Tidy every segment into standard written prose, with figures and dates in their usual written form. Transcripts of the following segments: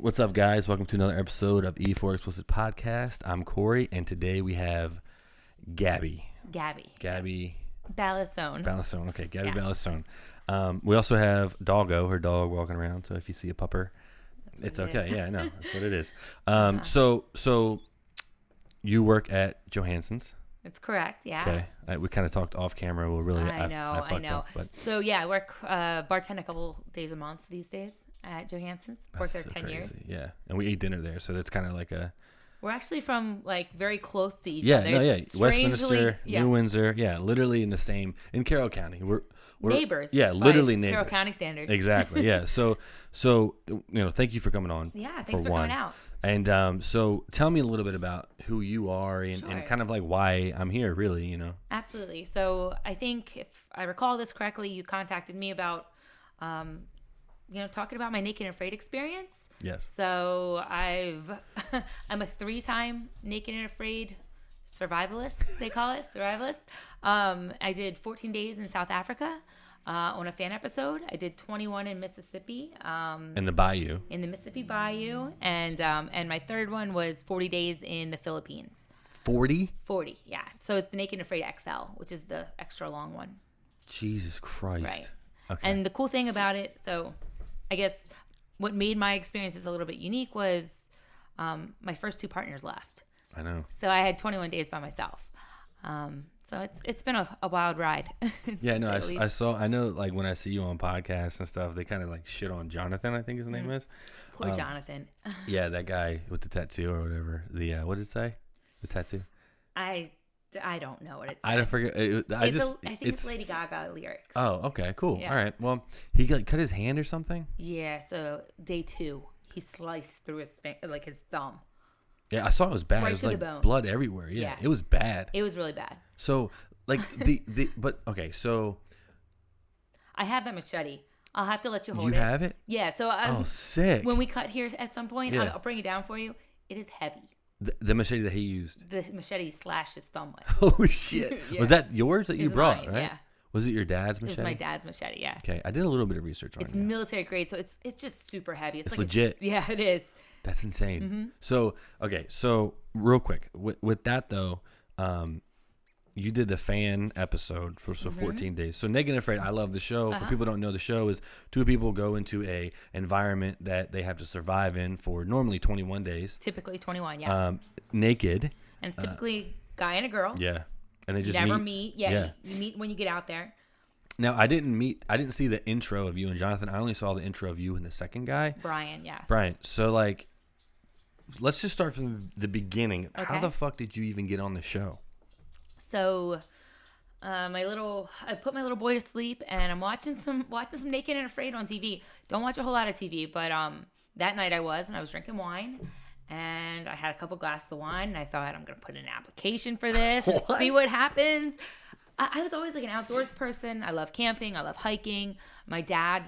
What's up, guys? Welcome to another episode of E4 Explicit Podcast. I'm Corey, and today we have Gabby. Balassone. Okay, Gabby Balassone. We also have Doggo, her dog, walking around. So if you see a pupper, it's okay. Yeah, I know. That's what it is. So you work at Johansson's. That's correct, yeah. Okay. We kind of talked off camera. Well, really, I know. Up, but. So, yeah, I work bartend a couple days a month these days at Johansson's. Worked there 10 years. Yeah. And we ate dinner there, so that's kind of like a... We're actually from, like, very close to each other. Westminster, New Windsor. Yeah, literally in Carroll County. We're neighbors. Yeah, literally neighbors. Carroll County standards. Exactly, yeah. So, thank you for coming on. Yeah, thanks for coming out. And so tell me a little bit about who you are and kind of like why I'm here, really, Absolutely. So I think if I recall this correctly, you contacted me about, talking about my Naked and Afraid experience. Yes. So I'm a 3-time Naked and Afraid survivalist, they call it, survivalist. I did 14 days in South Africa. On a fan episode. I did 21 in Mississippi. In the bayou. In the Mississippi Bayou. And my third one was 40 days in the Philippines. 40? 40, yeah. So it's the Naked and Afraid XL, which is the extra long one. Jesus Christ. Right. Okay. And the cool thing about it, so I guess what made my experiences a little bit unique was my first 2 partners left. I know. So I had 21 days by myself. So it's been a wild ride. Yeah, no, I know like when I see you on podcasts and stuff, they kind of like shit on Jonathan, I think his name is. Poor Jonathan. Yeah, that guy with the tattoo or whatever. What did it say? The tattoo? I don't know what it says. I don't forget. I think it's Lady Gaga lyrics. Oh, okay, cool. Yeah. All right. Well, he cut his hand or something? Yeah, so day 2, he sliced through his thumb. Yeah, I saw it was bad. Right, it was to like the bone. Blood everywhere. Yeah, it was bad. It was really bad. So, like so I have that machete. I'll have to let you hold it. You have it? Yeah. So sick. When we cut here at some point, Yeah. I'll bring it down for you. It is heavy. The machete that he used. The machete slashed his thumb with. Oh shit! Yeah. Was that yours that you brought? Mine, right? Yeah. Was it your dad's machete? It's my dad's machete. Yeah. Okay, I did a little bit of research on it. It's military grade, so it's just super heavy. It's like legit. Yeah, it is. That's insane. Mm-hmm. So real quick with that though, you did the fan episode for 14 days. So Naked and Afraid, I love the show. For people who don't know, the show is 2 people go into a environment that they have to survive in for normally 21 days. Typically 21, yeah. Naked. And it's typically guy and a girl. Yeah. And they just never meet. Yeah. You meet when you get out there. Now, I didn't see the intro of you and Jonathan. I only saw the intro of you and the second guy. Brian, yeah. Brian. So, like, let's just start from the beginning. Okay. How the fuck did you even get on the show? So, I put my little boy to sleep, and I'm watching some Naked and Afraid on TV. Don't watch a whole lot of TV, but that night I was drinking wine, and I had a couple glasses of wine, and I thought, I'm gonna put in an application for this and see what happens. I was always like an outdoors person. I love camping. I love hiking. My dad,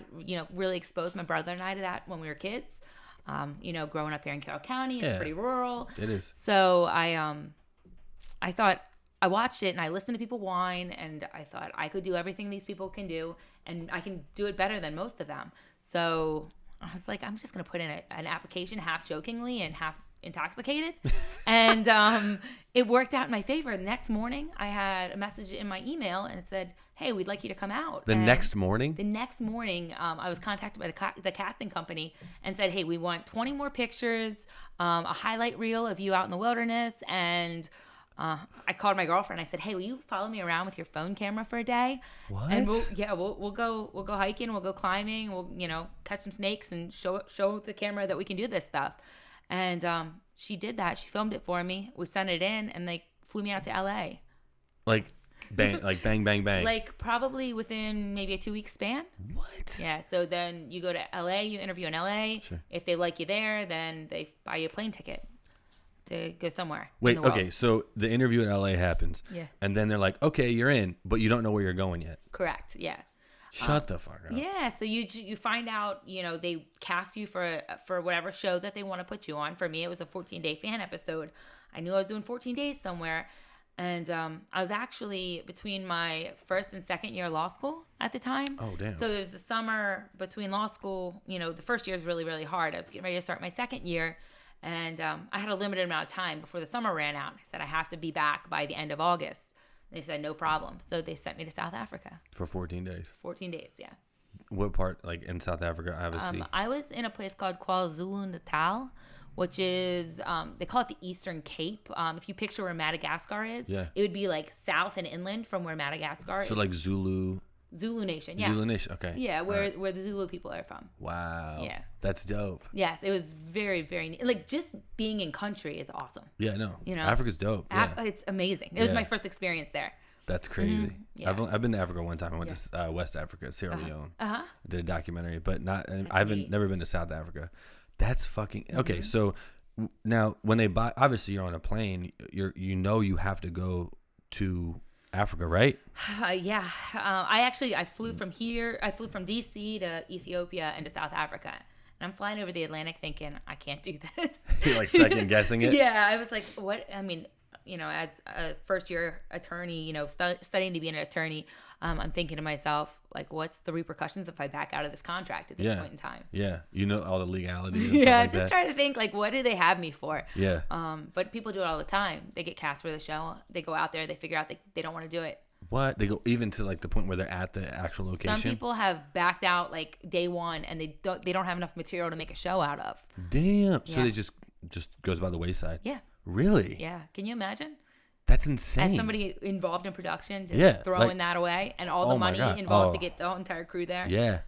really exposed my brother and I to that when we were kids. Growing up here in Carroll County, it's pretty rural. It is. So I thought, I watched it and I listened to people whine, and I thought I could do everything these people can do, and I can do it better than most of them. So I was like, I'm just going to put in an application half jokingly and half intoxicated. And it worked out in my favor. The next morning, I had a message in my email, and it said, hey, we'd like you to come out. The next morning, I was contacted by the casting company and said, hey, we want 20 more pictures, a highlight reel of you out in the wilderness, and I called my girlfriend. I said, hey, will you follow me around with your phone camera for a day? What? And we'll go hiking, we'll go climbing, we'll catch some snakes and show the camera that we can do this stuff. And she did that. She filmed it for me. We sent it in, and they flew me out to LA. Like bang, bang, bang. Like probably within maybe a 2-week span. What? Yeah. So then you go to LA, you interview in LA. Sure. If they like you there, then they buy you a plane ticket to go somewhere. Wait, okay. So the interview in LA happens. Yeah. And then they're like, okay, you're in, but you don't know where you're going yet. Correct. Yeah. Shut the fuck up. Yeah, so you find out, they cast you for whatever show that they want to put you on. For me, it was a 14-day fan episode. I knew I was doing 14 days somewhere, And I was actually between my first and second year of law school at the time. Oh, damn. So it was the summer between law school. The first year was really, really hard. I was getting ready to start my second year. And I had a limited amount of time before the summer ran out. I said, I have to be back by the end of August. They said, no problem. So they sent me to South Africa. For 14 days? 14 days, yeah. What part, like in South Africa, obviously? I was in a place called KwaZulu-Natal, which is, they call it the Eastern Cape. If you picture where Madagascar is, it would be like south and inland from where Madagascar is. So like Zulu Nation, yeah. Zulu Nation, okay. Yeah, where the Zulu people are from. Wow. Yeah. That's dope. Yes, it was very, very neat. Like, just being in country is awesome. Yeah, no. Africa's dope. Yeah. It's amazing. It was my first experience there. That's crazy. Mm-hmm. Yeah. I've been to Africa one time. I went to West Africa, Sierra Leone. I did a documentary, but never been to South Africa. That's fucking okay. So now when they buy, obviously you're on a plane. You have to go to Africa, right? Yeah. I flew from here. I flew from DC to Ethiopia and to South Africa. And I'm flying over the Atlantic thinking, I can't do this. You're like second guessing it? Yeah. I was like, what? I mean, as a first year attorney, studying to be an attorney, I'm thinking to myself, like, what's the repercussions if I back out of this contract at this point in time? Yeah. All the legalities. Yeah. Like just trying to think, like, what do they have me for? Yeah. But people do it all the time. They get cast for the show. They go out there. They figure out they don't want to do it. What? They go even to like the point where they're at the actual location? Some people have backed out like day one and they don't have enough material to make a show out of. Damn. So they just goes by the wayside. Yeah. Really? Yeah. Can you imagine? That's insane. As somebody involved in production, just throwing that away and all the money involved to get the whole entire crew there. Yeah.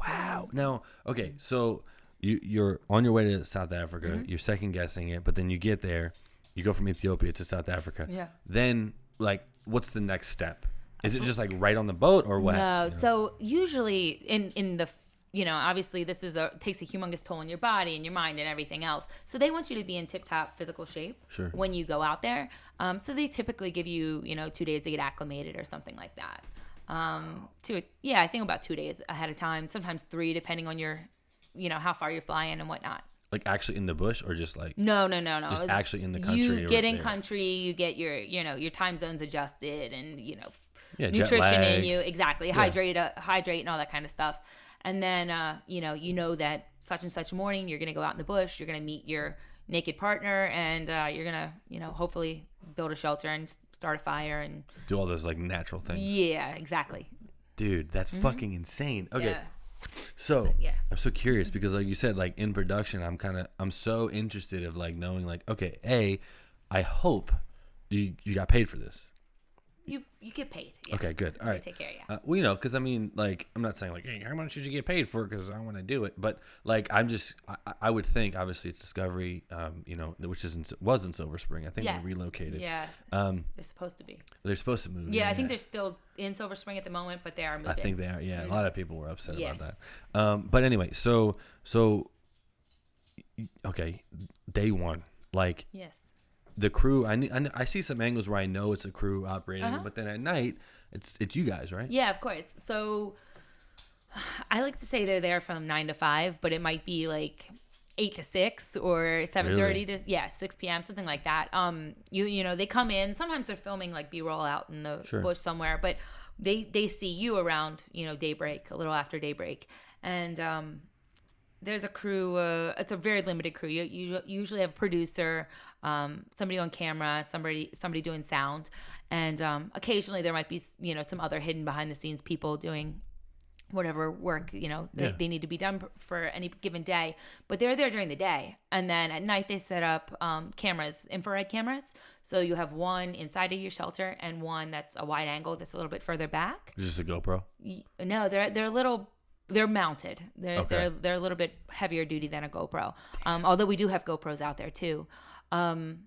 Wow. Now, okay, so you're on your way to South Africa. You're second guessing it, but then you get there. You go from Ethiopia to South Africa. Yeah. Then, like, what's the next step? Is it just like right on the boat or what? No. So usually in the obviously this takes a humongous toll on your body and your mind and everything else. So they want you to be in tip-top physical shape when you go out there. So they typically give you, 2 days to get acclimated or something like that. I think about 2 days ahead of time, sometimes 3, depending on your, how far you're flying and whatnot. Like actually in the bush or just like no. Just actually in the country. You get in country, you get your your time zones adjusted and jet nutrition lag. in you, exactly. Hydrate and all that kind of stuff. And then that such and such morning you're gonna go out in the bush, you're gonna meet your naked partner, and you're gonna hopefully build a shelter and start a fire and do all those like natural things. Yeah, exactly. Dude, that's fucking insane. Okay. Yeah. So I'm so curious because like you said, like in production, I'm so interested of like knowing like, okay, I hope you got paid for this. You get paid. Yeah. Okay, good. All right. Take care, yeah. Well, because I mean, like, I'm not saying like, hey, how much should you get paid for? Because I want to do it, but like, I would think obviously it's Discovery, which was in Silver Spring. I think they relocated. Yeah. They're supposed to be. They're supposed to move. Yeah, I think they're still in Silver Spring at the moment, but they are moving. I think they are. Yeah, a lot of people were upset about that. But anyway, so okay, day one, like. Yes. The crew, I see some angles where I know it's a crew operating, but then at night, it's you guys, right? Yeah, of course. So I like to say they're there from 9 to 5, but it might be like 8 to 6 or 7:30 to 6 p.m., something like that. They come in. Sometimes they're filming like B-roll out in the bush somewhere, but they see you around daybreak, a little after daybreak, and there's a crew. It's a very limited crew. You usually have a producer, somebody on camera, somebody doing sound, and occasionally there might be some other hidden behind the scenes people doing whatever work they need to be done for any given day. But they're there during the day, and then at night they set up cameras, infrared cameras. So you have one inside of your shelter and one that's a wide angle that's a little bit further back. Is this a GoPro? No, they're little. They're mounted. They're a little bit heavier duty than a GoPro. Although we do have GoPros out there too. And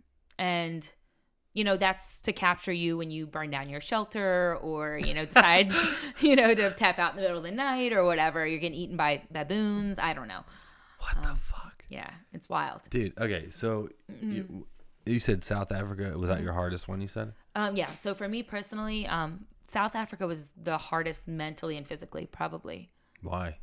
that's to capture you when you burn down your shelter or, decide, to tap out in the middle of the night or whatever. You're getting eaten by baboons. I don't know. What the fuck? Yeah, it's wild. Dude, okay. So you said South Africa. Was that your hardest one you said? Yeah. So for me personally, South Africa was the hardest mentally and physically, probably. Why?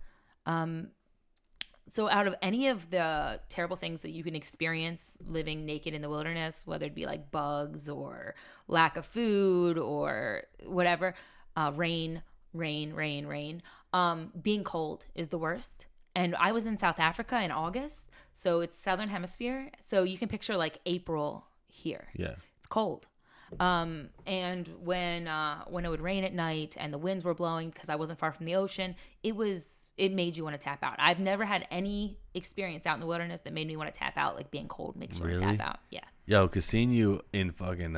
So out of any of the terrible things that you can experience living naked in the wilderness, whether it be like bugs or lack of food or whatever, rain, being cold is the worst. And I was in South Africa in August, so it's Southern Hemisphere. So you can picture like April here. Yeah. It's cold. And when it would rain at night and the winds were blowing because I wasn't far from the ocean, it made you want to tap out. I've never had any experience out in the wilderness that made me want to tap out, like being cold makes you want to tap out. Yeah. Yo, cause seeing you in fucking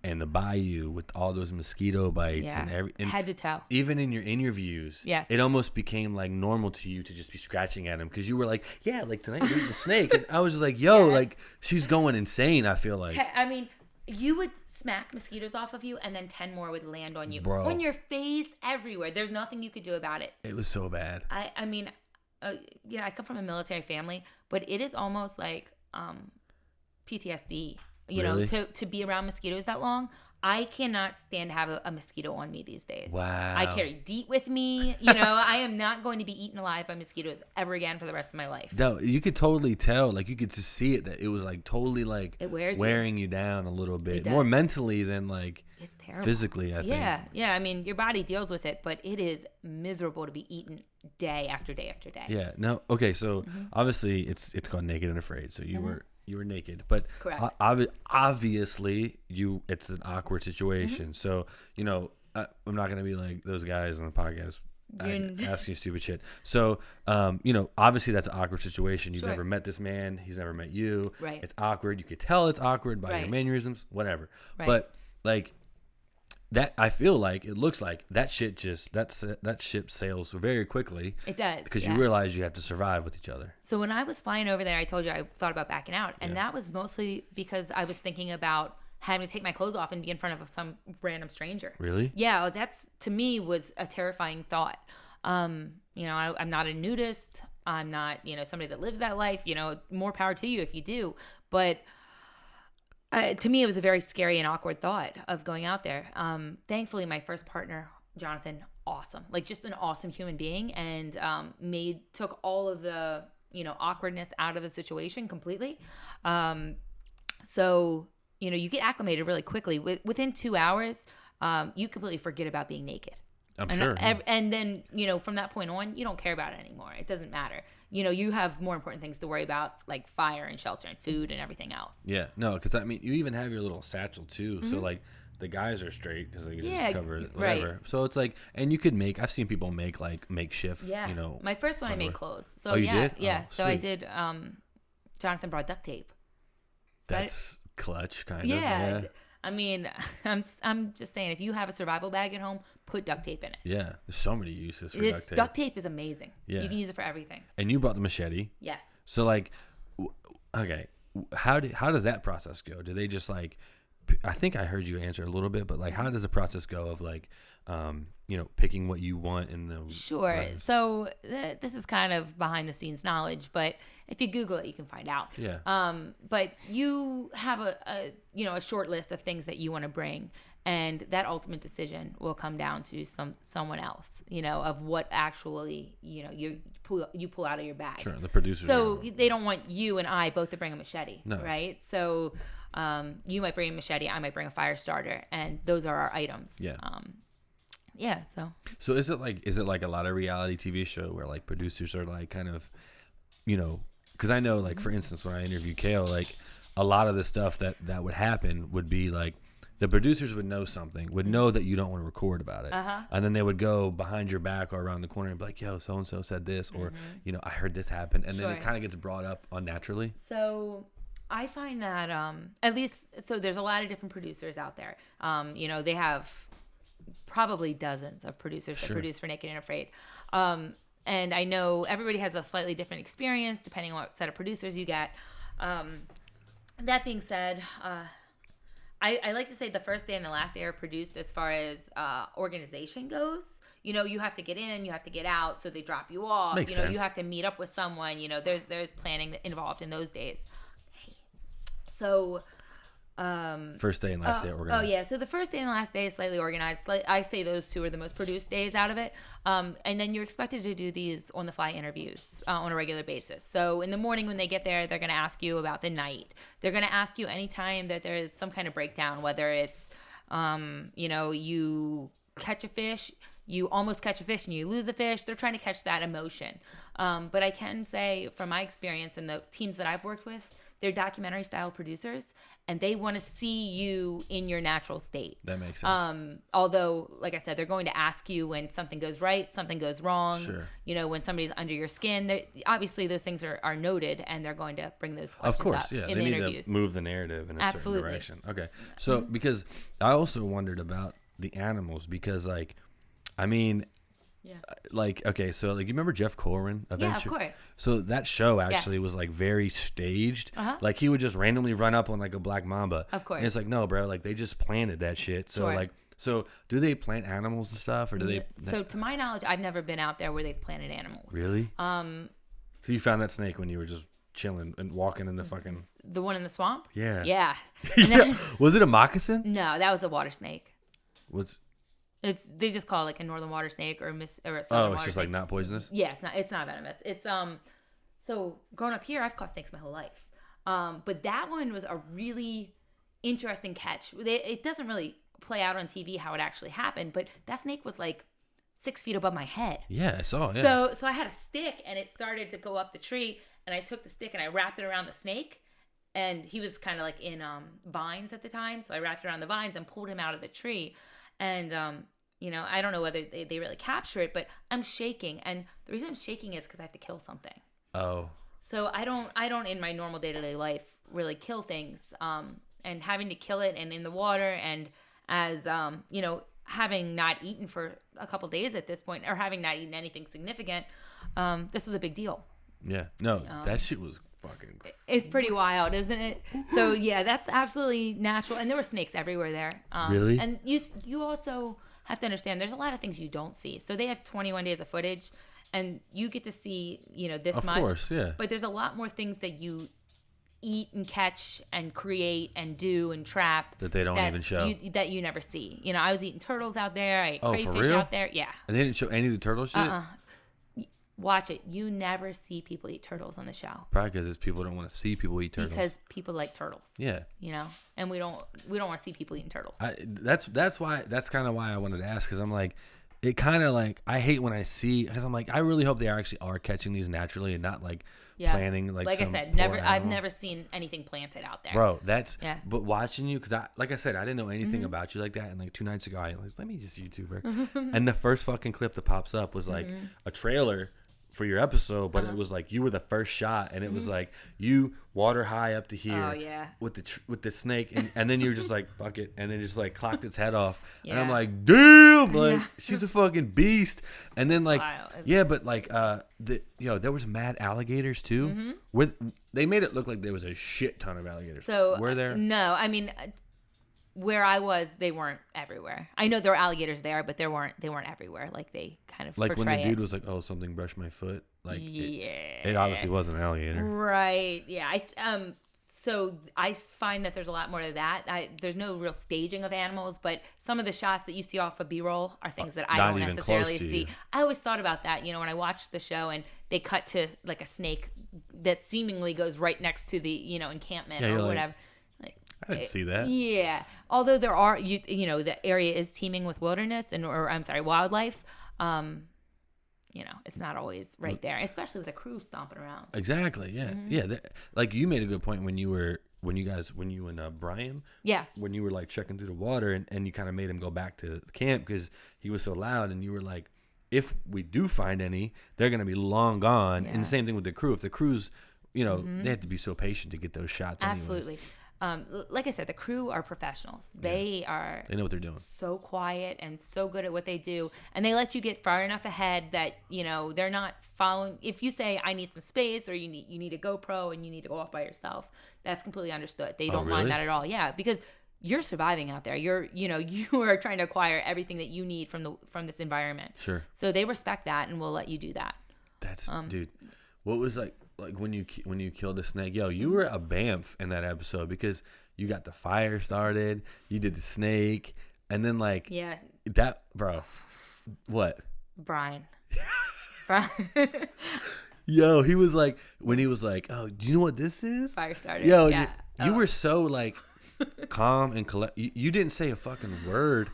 in the bayou with all those mosquito bites and head to toe. Even in your interviews, it almost became like normal to you to just be scratching at him because you were like, yeah, like tonight we eat the snake, and I was just like, yo, like she's going insane. I feel like. I mean. You would smack mosquitoes off of you, and then 10 more would land on you. Bro. On your face, everywhere. There's nothing you could do about it. It was so bad. I mean, I come from a military family, but it is almost like PTSD. You know, to be around mosquitoes that long. I cannot stand to have a mosquito on me these days. Wow. I carry DEET with me. You know, I am not going to be eaten alive by mosquitoes ever again for the rest of my life. No, you could totally tell. Like, you could just see it, that it was like totally like it wears wearing you down a little bit. More mentally than like it's terrible. Physically, I think. Yeah. I mean, your body deals with it, but it is miserable to be eaten day after day after day. Yeah. No. Okay. So obviously it's called Naked and Afraid. So you were naked, but obviously it's an awkward situation. So, you know, I'm not going to be like those guys on the podcast asking you stupid shit. So, you know, obviously that's an awkward situation. You've never met this man. He's never met you. Right. It's awkward. You could tell it's awkward by your mannerisms, whatever. Right. But like that, I feel like it looks like that shit that ship sails very quickly. It does. Because you realize you have to survive with each other. So when I was flying over there, I told you I thought about backing out. And that was mostly because I was thinking about having to take my clothes off and be in front of some random stranger. Really? Yeah, that's, to me, was a terrifying thought. You know, I'm not a nudist. I'm not, you know, somebody that lives that life. You know, more power to you if you do. But to me, it was a very scary and awkward thought of going out there. Thankfully, my first partner, Jonathan, awesome. Like, just an awesome human being, and took all of the, you know, awkwardness out of the situation completely. So, you know, you get acclimated really quickly. Within 2 hours, you completely forget about being naked. I'm sure. And then, you know, from that point on, you don't care about it anymore. It doesn't matter. You know, you have more important things to worry about, like fire and shelter and food and everything else. Yeah. No, because, I mean, you even have your little satchel, too. So, like, the guys are straight because they can just cover it, whatever. Right. So, it's like, and you could I've seen people make, like, makeshift, you know. My first one, I made clothes. So, you did? Yeah. Oh, so, I did, Jonathan brought duct tape. So that's clutch, kind of. Yeah. I mean, I'm just saying, if you have a survival bag at home, put duct tape in it. Yeah, there's so many uses for duct tape. Duct tape is amazing. Yeah. You can use it for everything. And you brought the machete. Yes. So, like, okay, how does that process go? Do they just, like, I think I heard you answer a little bit, but, like, how does the process go of, like, you know, picking what you want in the Sure. prize? So this is kind of behind the scenes knowledge, but if you Google it, you can find out. Yeah. But you have a short list of things that you want to bring, and that ultimate decision will come down to someone else, you know, of what actually, you know, you pull out of your bag. Sure. The producers. So they don't want you and I both to bring a machete, no. Right? So you might bring a machete, I might bring a fire starter, and those are our items. Yeah. Yeah, so is it like a lot of reality TV show where, like, producers are, like, kind of, you know, because I know, like, for instance, when I interviewed Kale, like, a lot of the stuff that would happen would be like the producers would know something, would know that you don't want to record about it, and then they would go behind your back or around the corner and be like, yo, so and so said this, or you know, I heard this happen, and then it kind of gets brought up unnaturally. So I find that at least, so there's a lot of different producers out there. You know, they have probably dozens of producers that produce for Naked and Afraid. And I know everybody has a slightly different experience depending on what set of producers you get. That being said, I like to say the first day and the last day are produced as far as organization goes. You know, you have to get in, you have to get out, so they drop you off. Makes sense. You have to meet up with someone. You know, there's planning involved in those days. So First day and last day organized. Oh yeah, so the first day and the last day is slightly organized. I say those two are the most produced days out of it. And then you're expected to do these on the fly interviews on a regular basis. So in the morning when they get there, they're going to ask you about the night. They're going to ask you anytime that there's some kind of breakdown, whether it's you catch a fish, you almost catch a fish and you lose the fish. They're trying to catch that emotion. But I can say from my experience and the teams that I've worked with, they're documentary style producers and they want to see you in your natural state. That makes sense. Although, like I said, they're going to ask you when something goes right, something goes wrong. Sure. When somebody's under your skin. Obviously, those things are noted, and they're going to bring those questions up in the interviews. They need to move the narrative in a certain direction. Okay. So, because I also wondered about the animals because, you remember Jeff Corwin? Yeah, of course. So that show actually was like very staged. Uh-huh. Like he would just randomly run up on like a black mamba. Of course. And it's like, no, bro, like they just planted that shit. So Sure. so do they plant animals and stuff or do they? So to my knowledge, I've never been out there where they've planted animals. Really? So you found that snake when you were just chilling and walking in the fucking. The one in the swamp? Yeah. Yeah. Yeah. Was it a moccasin? No, that was a water snake. What's? They just call it like a northern water snake or a southern It's water just snake. like not poisonous. Yeah, it's not venomous. It's so growing up here, I've caught snakes my whole life. But that one was a really interesting catch. It doesn't really play out on TV how it actually happened, but that snake was like 6 feet above my head. Yeah, I saw. Yeah. So I had a stick and it started to go up the tree, and I took the stick and I wrapped it around the snake, and he was kind of like in vines at the time, so I wrapped it around the vines and pulled him out of the tree, and I don't know whether they really capture it, but I'm shaking. And the reason I'm shaking is because I have to kill something. Oh. So I don't in my normal day-to-day life really kill things. And having to kill it and in the water and as, having not eaten for a couple days at this point or having not eaten anything significant, this was a big deal. Yeah. No, that shit was fucking. It's pretty wild, isn't it? So yeah, that's absolutely natural. And there were snakes everywhere there. Really? And you also have to understand there's a lot of things you don't see. So they have 21 days of footage and you get to see, this much. Of course, yeah. But there's a lot more things that you eat and catch and create and do and trap that they don't even show. That you never see. I was eating turtles out there. I ate for crayfish real? out there. Yeah. And they didn't show any of the turtle shit? Watch it. You never see people eat turtles on the show. Probably because people don't want to see people eat turtles. Because people like turtles. Yeah. And we don't want to see people eating turtles. That's kind of why I wanted to ask, because I'm like, it kind of like, I hate when I see, because I'm like, I really hope they actually are catching these naturally and not like planning like some I said, poor I've animal. never seen anything planted out there. Bro, yeah. But watching you, because like I said, I didn't know anything about you like that. And like 2 nights ago, I was let me just YouTuber. And the first fucking clip that pops up was like a trailer for your episode, but it was like you were the first shot, and it was like you water high up to here with the snake, and then you were just like fuck it, and then just like clocked its head off, and I'm like damn, like she's a fucking beast, and then like but like there was mad alligators too. They made it look like there was a shit ton of alligators. So were there? No, I mean. Where I was, they weren't everywhere. I know there were alligators there, but they weren't everywhere. Like they kind of like when the portray dude it. was like, "Oh, something brushed my foot." Like yeah, it obviously wasn't an alligator, right? Yeah. So I find that there's a lot more to that. There's no real staging of animals, but some of the shots that you see off of B-roll are things that I don't necessarily see. I always thought about that, when I watched the show and they cut to like a snake that seemingly goes right next to the encampment or whatever. I didn't see that. Yeah. Although there are, the area is teeming with wilderness wildlife. It's not always right there, especially with a crew stomping around. Exactly. Yeah. Yeah. Like you made a good point when you and Brian. Yeah. When you were like checking through the water and you kind of made him go back to the camp because he was so loud, and you were like, if we do find any, they're going to be long gone. Yeah. And the same thing with the crew. If the crew's, they have to be so patient to get those shots. Absolutely. Anyways. Like I said, the crew are professionals. They know what they're doing. So quiet and so good at what they do. And they let you get far enough ahead that, they're not following. If you say, I need some space, or you need a GoPro and you need to go off by yourself, that's completely understood. They don't mind that at all. Yeah, because you're surviving out there. You are trying to acquire everything that you need from this environment. Sure. So they respect that and will let you do that. That's, dude, what was like, like when you killed the snake, yo, you were a bamf in that episode because you got the fire started, you did the snake, and then like that, bro. What? Brian. Yo, he was like, when he was like, oh, do you know what this is? Fire started. Yo, you were so like calm and collect. You didn't say a fucking word.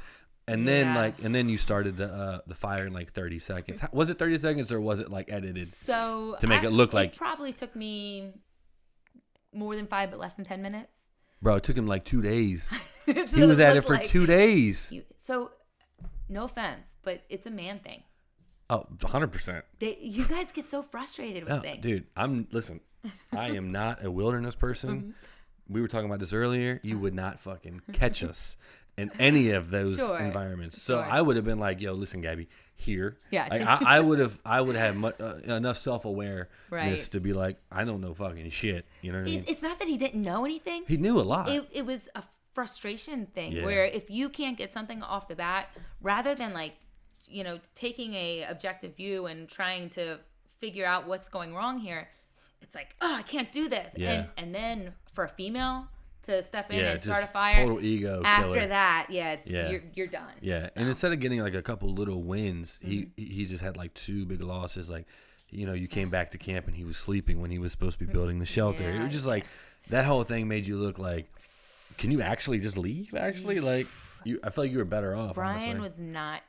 And then you started the fire in like 30 seconds. Was it 30 seconds or was it like edited? So to make it look like. It probably took me more than 5, but less than 10 minutes. Bro, it took him like 2 days. He was at it for 2 days. So, no offense, but it's a man thing. Oh, 100%. You guys get so frustrated with things. Dude, listen, I am not a wilderness person. We were talking about this earlier. You would not fucking catch us in any of those environments. So I would have been like, yo, listen, Gabby, here. Yeah. Like, I would have enough self-awareness to be like, I don't know fucking shit. You know what I mean? It's not that he didn't know anything. He knew a lot. It was a frustration thing where if you can't get something off the bat, rather than like, taking a objective view and trying to figure out what's going wrong here, it's like, oh, I can't do this. Yeah. And then for a female to step in and start a fire, total ego after killer. That, you're done. Yeah, so. And instead of getting like a couple little wins, he just had like 2 big losses. Like, you came back to camp and he was sleeping when he was supposed to be building the shelter. It was just like that whole thing made you look like, can you actually just leave? Actually, like I felt like you were better off. Brian honestly. was not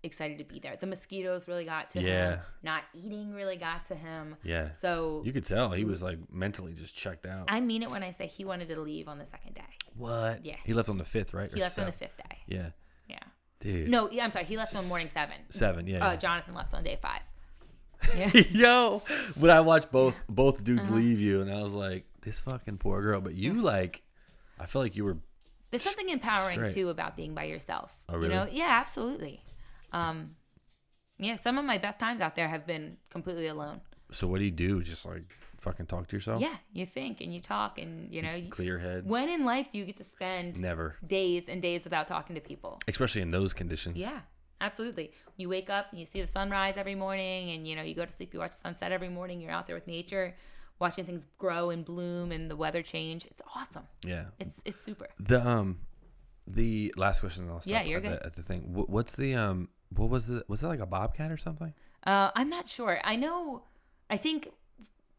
excited to be there. The mosquitoes really got to him. Not eating really got to him. Yeah. So you could tell he was like mentally just checked out. I mean it when I say he wanted to leave on the 2nd day. What? Yeah. He left on the 5th, right? He left on the 5th day. Yeah. Yeah. Dude. No, I'm sorry. He left on morning 7. 7, yeah. Jonathan left on day 5. Yeah. Yo, when I watched both dudes leave you, and I was like, this fucking poor girl. But you like, I feel like you were. There's something empowering too about being by yourself. Oh, really? Yeah, absolutely. Yeah, some of my best times out there have been completely alone. So what do you do? Just like fucking talk to yourself? Yeah, you think and you talk and you clear your head. When in life do you get to spend days and days without talking to people? Especially in those conditions. Yeah, absolutely. You wake up and you see the sunrise every morning, and you go to sleep. You watch the sunset every morning. You're out there with nature, watching things grow and bloom and the weather change. It's awesome. Yeah, it's super. The last question, and I'll stop you're good. At the thing. What's the what was it? Was it like a bobcat or something? I'm not sure. I think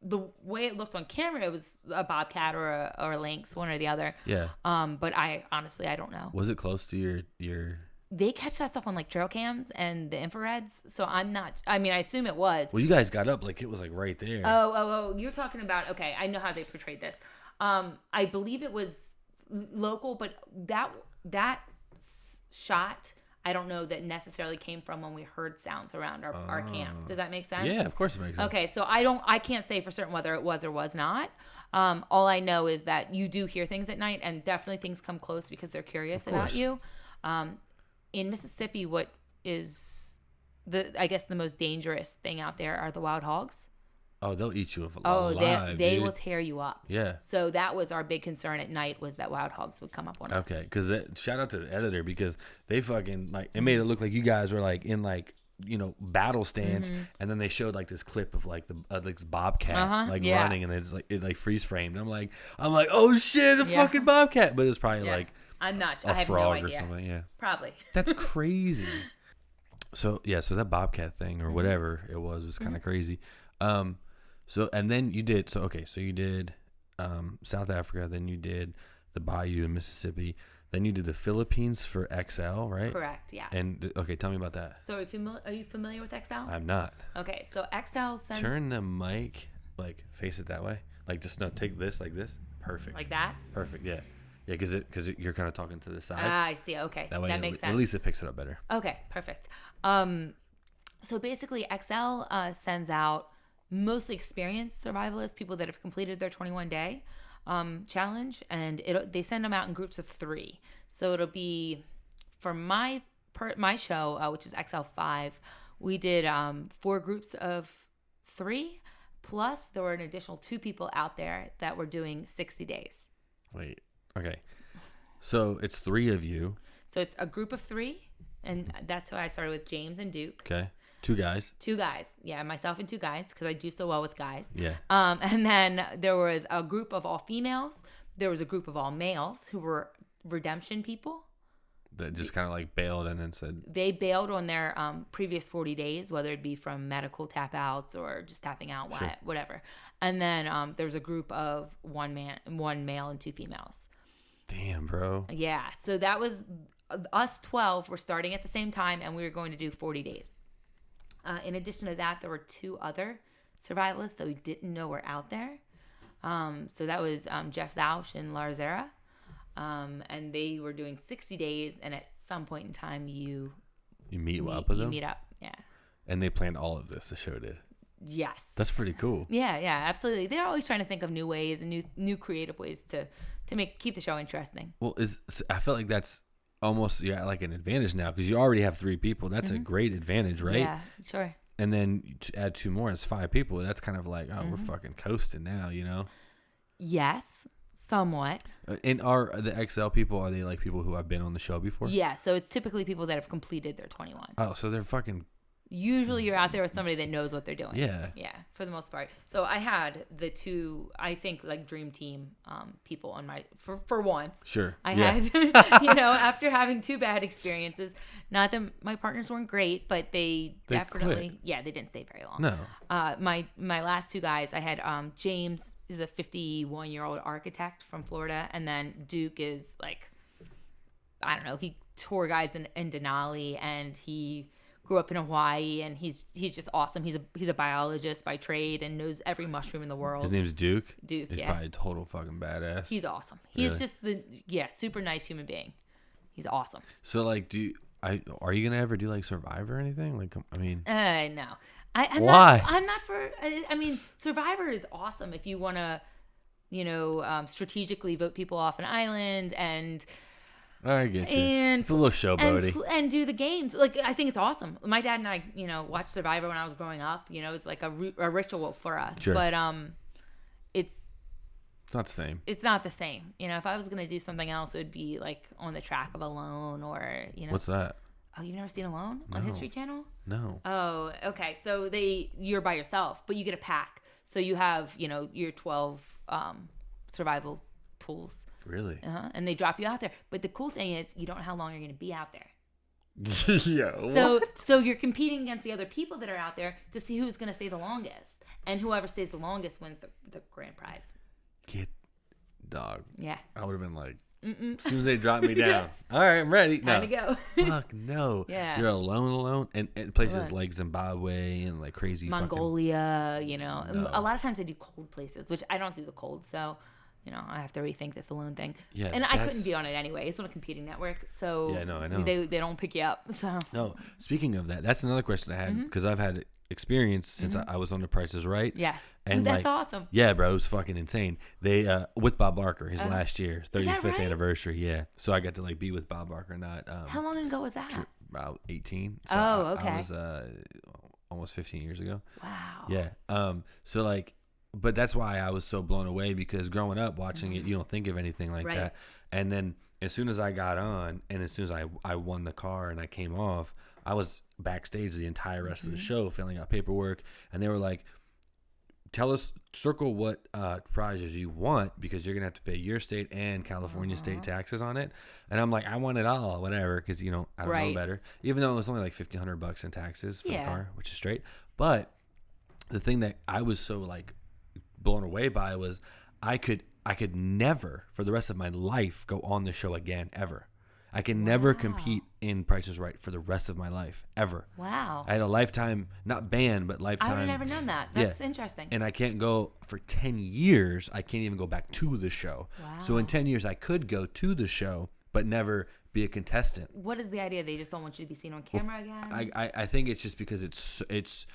the way it looked on camera, it was a bobcat or a lynx, one or the other. Yeah. But I honestly don't know. Was it close to your? They catch that stuff on like trail cams and the infrareds, so I'm not. I mean, I assume it was. Well, you guys got up like it was like right there. Oh! You're talking about okay. I know how they portrayed this. I believe it was local, but that shot, I don't know that necessarily came from when we heard sounds around our camp. Does that make sense? Yeah, of course it makes sense. Okay, so I can't say for certain whether it was or was not. All I know is that you do hear things at night, and definitely things come close because they're curious about you. In Mississippi, what is the most dangerous thing out there are the wild hogs. Oh, they'll eat you alive. They will tear you up. Yeah. So that was our big concern at night, was that wild hogs would come up on us. Okay, because shout out to the editor, because they fucking like it made it look like you guys were like in like battle stance, and then they showed like this clip of like the this bobcat running, and it's like it freeze framed. I'm like oh shit, a fucking bobcat, but it's probably like I'm not. I have frog no idea. Or something. Yeah, probably. That's crazy. So that bobcat thing or whatever it was kind of crazy. So and then you did you did South Africa, then you did the Bayou in Mississippi, then you did the Philippines for XL, right? Correct. Yes. And tell me about that. So are you familiar with XL? I'm not. Okay, so XL sends. Turn the mic like face it that way, like just take this like this. Perfect. Like that. Perfect. Yeah. Yeah, because you're kind of talking to the side. I see. Okay, that way that makes sense. At least it picks it up better. Okay, perfect. So basically, XL sends out mostly experienced survivalists, people that have completed their 21-day challenge, and they send them out in groups of 3. So it'll be for my show, which is XL5. We did 4 groups of 3, plus there were an additional 2 people out there that were doing 60 days. Wait. Okay. So it's 3 of you. So it's a group of 3, and that's why I started with James and Duke. Okay. Two guys. Yeah, myself and two guys because I do so well with guys. Yeah. And then there was a group of all females. There was a group of all males who were redemption people. That just kind of like bailed and then said. They bailed on their previous 40 days, whether it be from medical tap outs or just tapping out, Sure. whatever. And then there was a group of one male and two females. Damn, bro. Yeah. So that was us 12 were starting at the same time, and we were going to do 40 days. In addition to that, there were two other survivalists that we didn't know were out there. So that was Jeff Zausch and Lars Zera. And they were doing 60 days, and at some point in time, you meet up with them? You meet up, yeah. And they planned all of this, the show did. Yes. That's pretty cool. Yeah, absolutely. They're always trying to think of new ways and new creative ways to keep the show interesting. Well, I felt like that's almost like an advantage now because you already have 3 people. That's a great advantage, right? Yeah, sure. And then you add 2 more, it's 5 people. That's kind of like, we're fucking coasting now, you know? Yes, somewhat. And are the XL people, are they like people who have been on the show before? Yeah, so it's typically people that have completed their 21. Oh, so they're fucking... Usually you're out there with somebody that knows what they're doing. Yeah. Yeah, for the most part. So I had the 2, I think, like dream team people on my, for once. Sure. I had, after having 2 bad experiences, not that my partners weren't great, but they definitely, quit. they didn't stay very long. No. My last 2 guys, I had James is a 51-year-old architect from Florida, and then Duke is like, I don't know, he tour guides in Denali, and he grew up in Hawaii, and he's just awesome. He's a biologist by trade and knows every mushroom in the world. His name's Duke? Duke, He's probably a total fucking badass. He's awesome. Really? He's just super nice human being. He's awesome. So, like, are you going to ever do, like, Survivor or anything? Like, I mean... No. I'm Why? I'm not for... I mean, Survivor is awesome if you want to, strategically vote people off an island and... I get you. And, it's a little showboaty. And do the games. Like, I think it's awesome. My dad and I, watched Survivor when I was growing up. It's like a ritual for us. Sure. But it's not the same. It's not the same. If I was going to do something else, it would be like on the track of Alone or, What's that? Oh, you've never seen Alone on History Channel? No. Oh, okay. So you're by yourself, but you get a pack. So you have, your 12 survival tools. Really? And they drop you out there. But the cool thing is you don't know how long you're going to be out there. Yeah. So you're competing against the other people that are out there to see who's going to stay the longest. And whoever stays the longest wins the grand prize. Dog. Yeah. I would have been like, as soon as they drop me down. All right, I'm ready. Time to go. Fuck no. Yeah. You're alone. And places like Zimbabwe and like crazy Mongolia, No. A lot of times they do cold places, which I don't do the cold. So... I have to rethink this Alone thing. Yeah, and I couldn't be on it anyway. It's on a competing network, so yeah, no, I know they don't pick you up. So no. Speaking of that, that's another question I had because I've had experience since I was on The Price is Right. Yes, and that's awesome. Yeah, bro, it was fucking insane. They with Bob Barker, his last year, 35th right? anniversary. Yeah, so I got to like be with Bob Barker. Not how long ago was that? About 18. So okay. I was almost 15 years ago. Wow. Yeah. So like. But that's why I was so blown away because growing up watching it, you don't think of anything like that. And then as soon as I got on and as soon as I won the car and I came off, I was backstage the entire rest of the show filling out paperwork. And they were like, circle what prizes you want because you're going to have to pay your state and California state taxes on it. And I'm like, I want it all, whatever, because, I don't know better. Even though it was only like $1,500 in taxes for the car, which is straight. But the thing that I was so like, blown away by was I could never for the rest of my life go on the show again ever. I can never compete in Price is Right for the rest of my life ever. Wow. I had a lifetime, not ban, but lifetime. I would have never known that. That's interesting. And I can't go for 10 years. I can't even go back to the show. Wow. So in 10 years I could go to the show but never be a contestant. What is the idea? They just don't want you to be seen on camera again? I think it's just because it's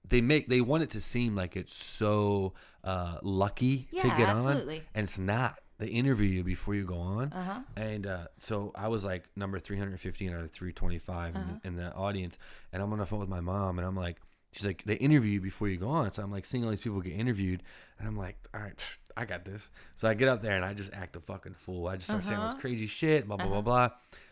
they want it to seem like it's so lucky to get absolutely. on, and it's not. They interview you before you go on, and so I was like number 315 out of 325 in the audience, and I'm on the phone with my mom, and I'm like, she's like, they interview you before you go on, so I'm like seeing all these people get interviewed, and I'm like, all right, I got this. So I get up there and I just act a fucking fool. I just start saying all this crazy shit, blah blah blah blah.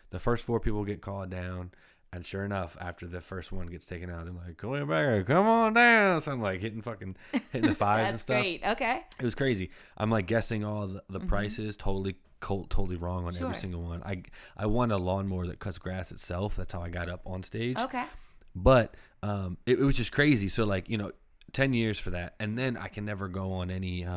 The first 4 people get called down. And sure enough, after the first one gets taken out, they're like, "Come on back, come on down." So I'm like hitting the fives and stuff. That's great. Okay. It was crazy. I'm like guessing all the prices, totally wrong on every single one. I won a lawnmower that cuts grass itself. That's how I got up on stage. Okay. But it was just crazy. So like 10 years for that, and then I can never go on any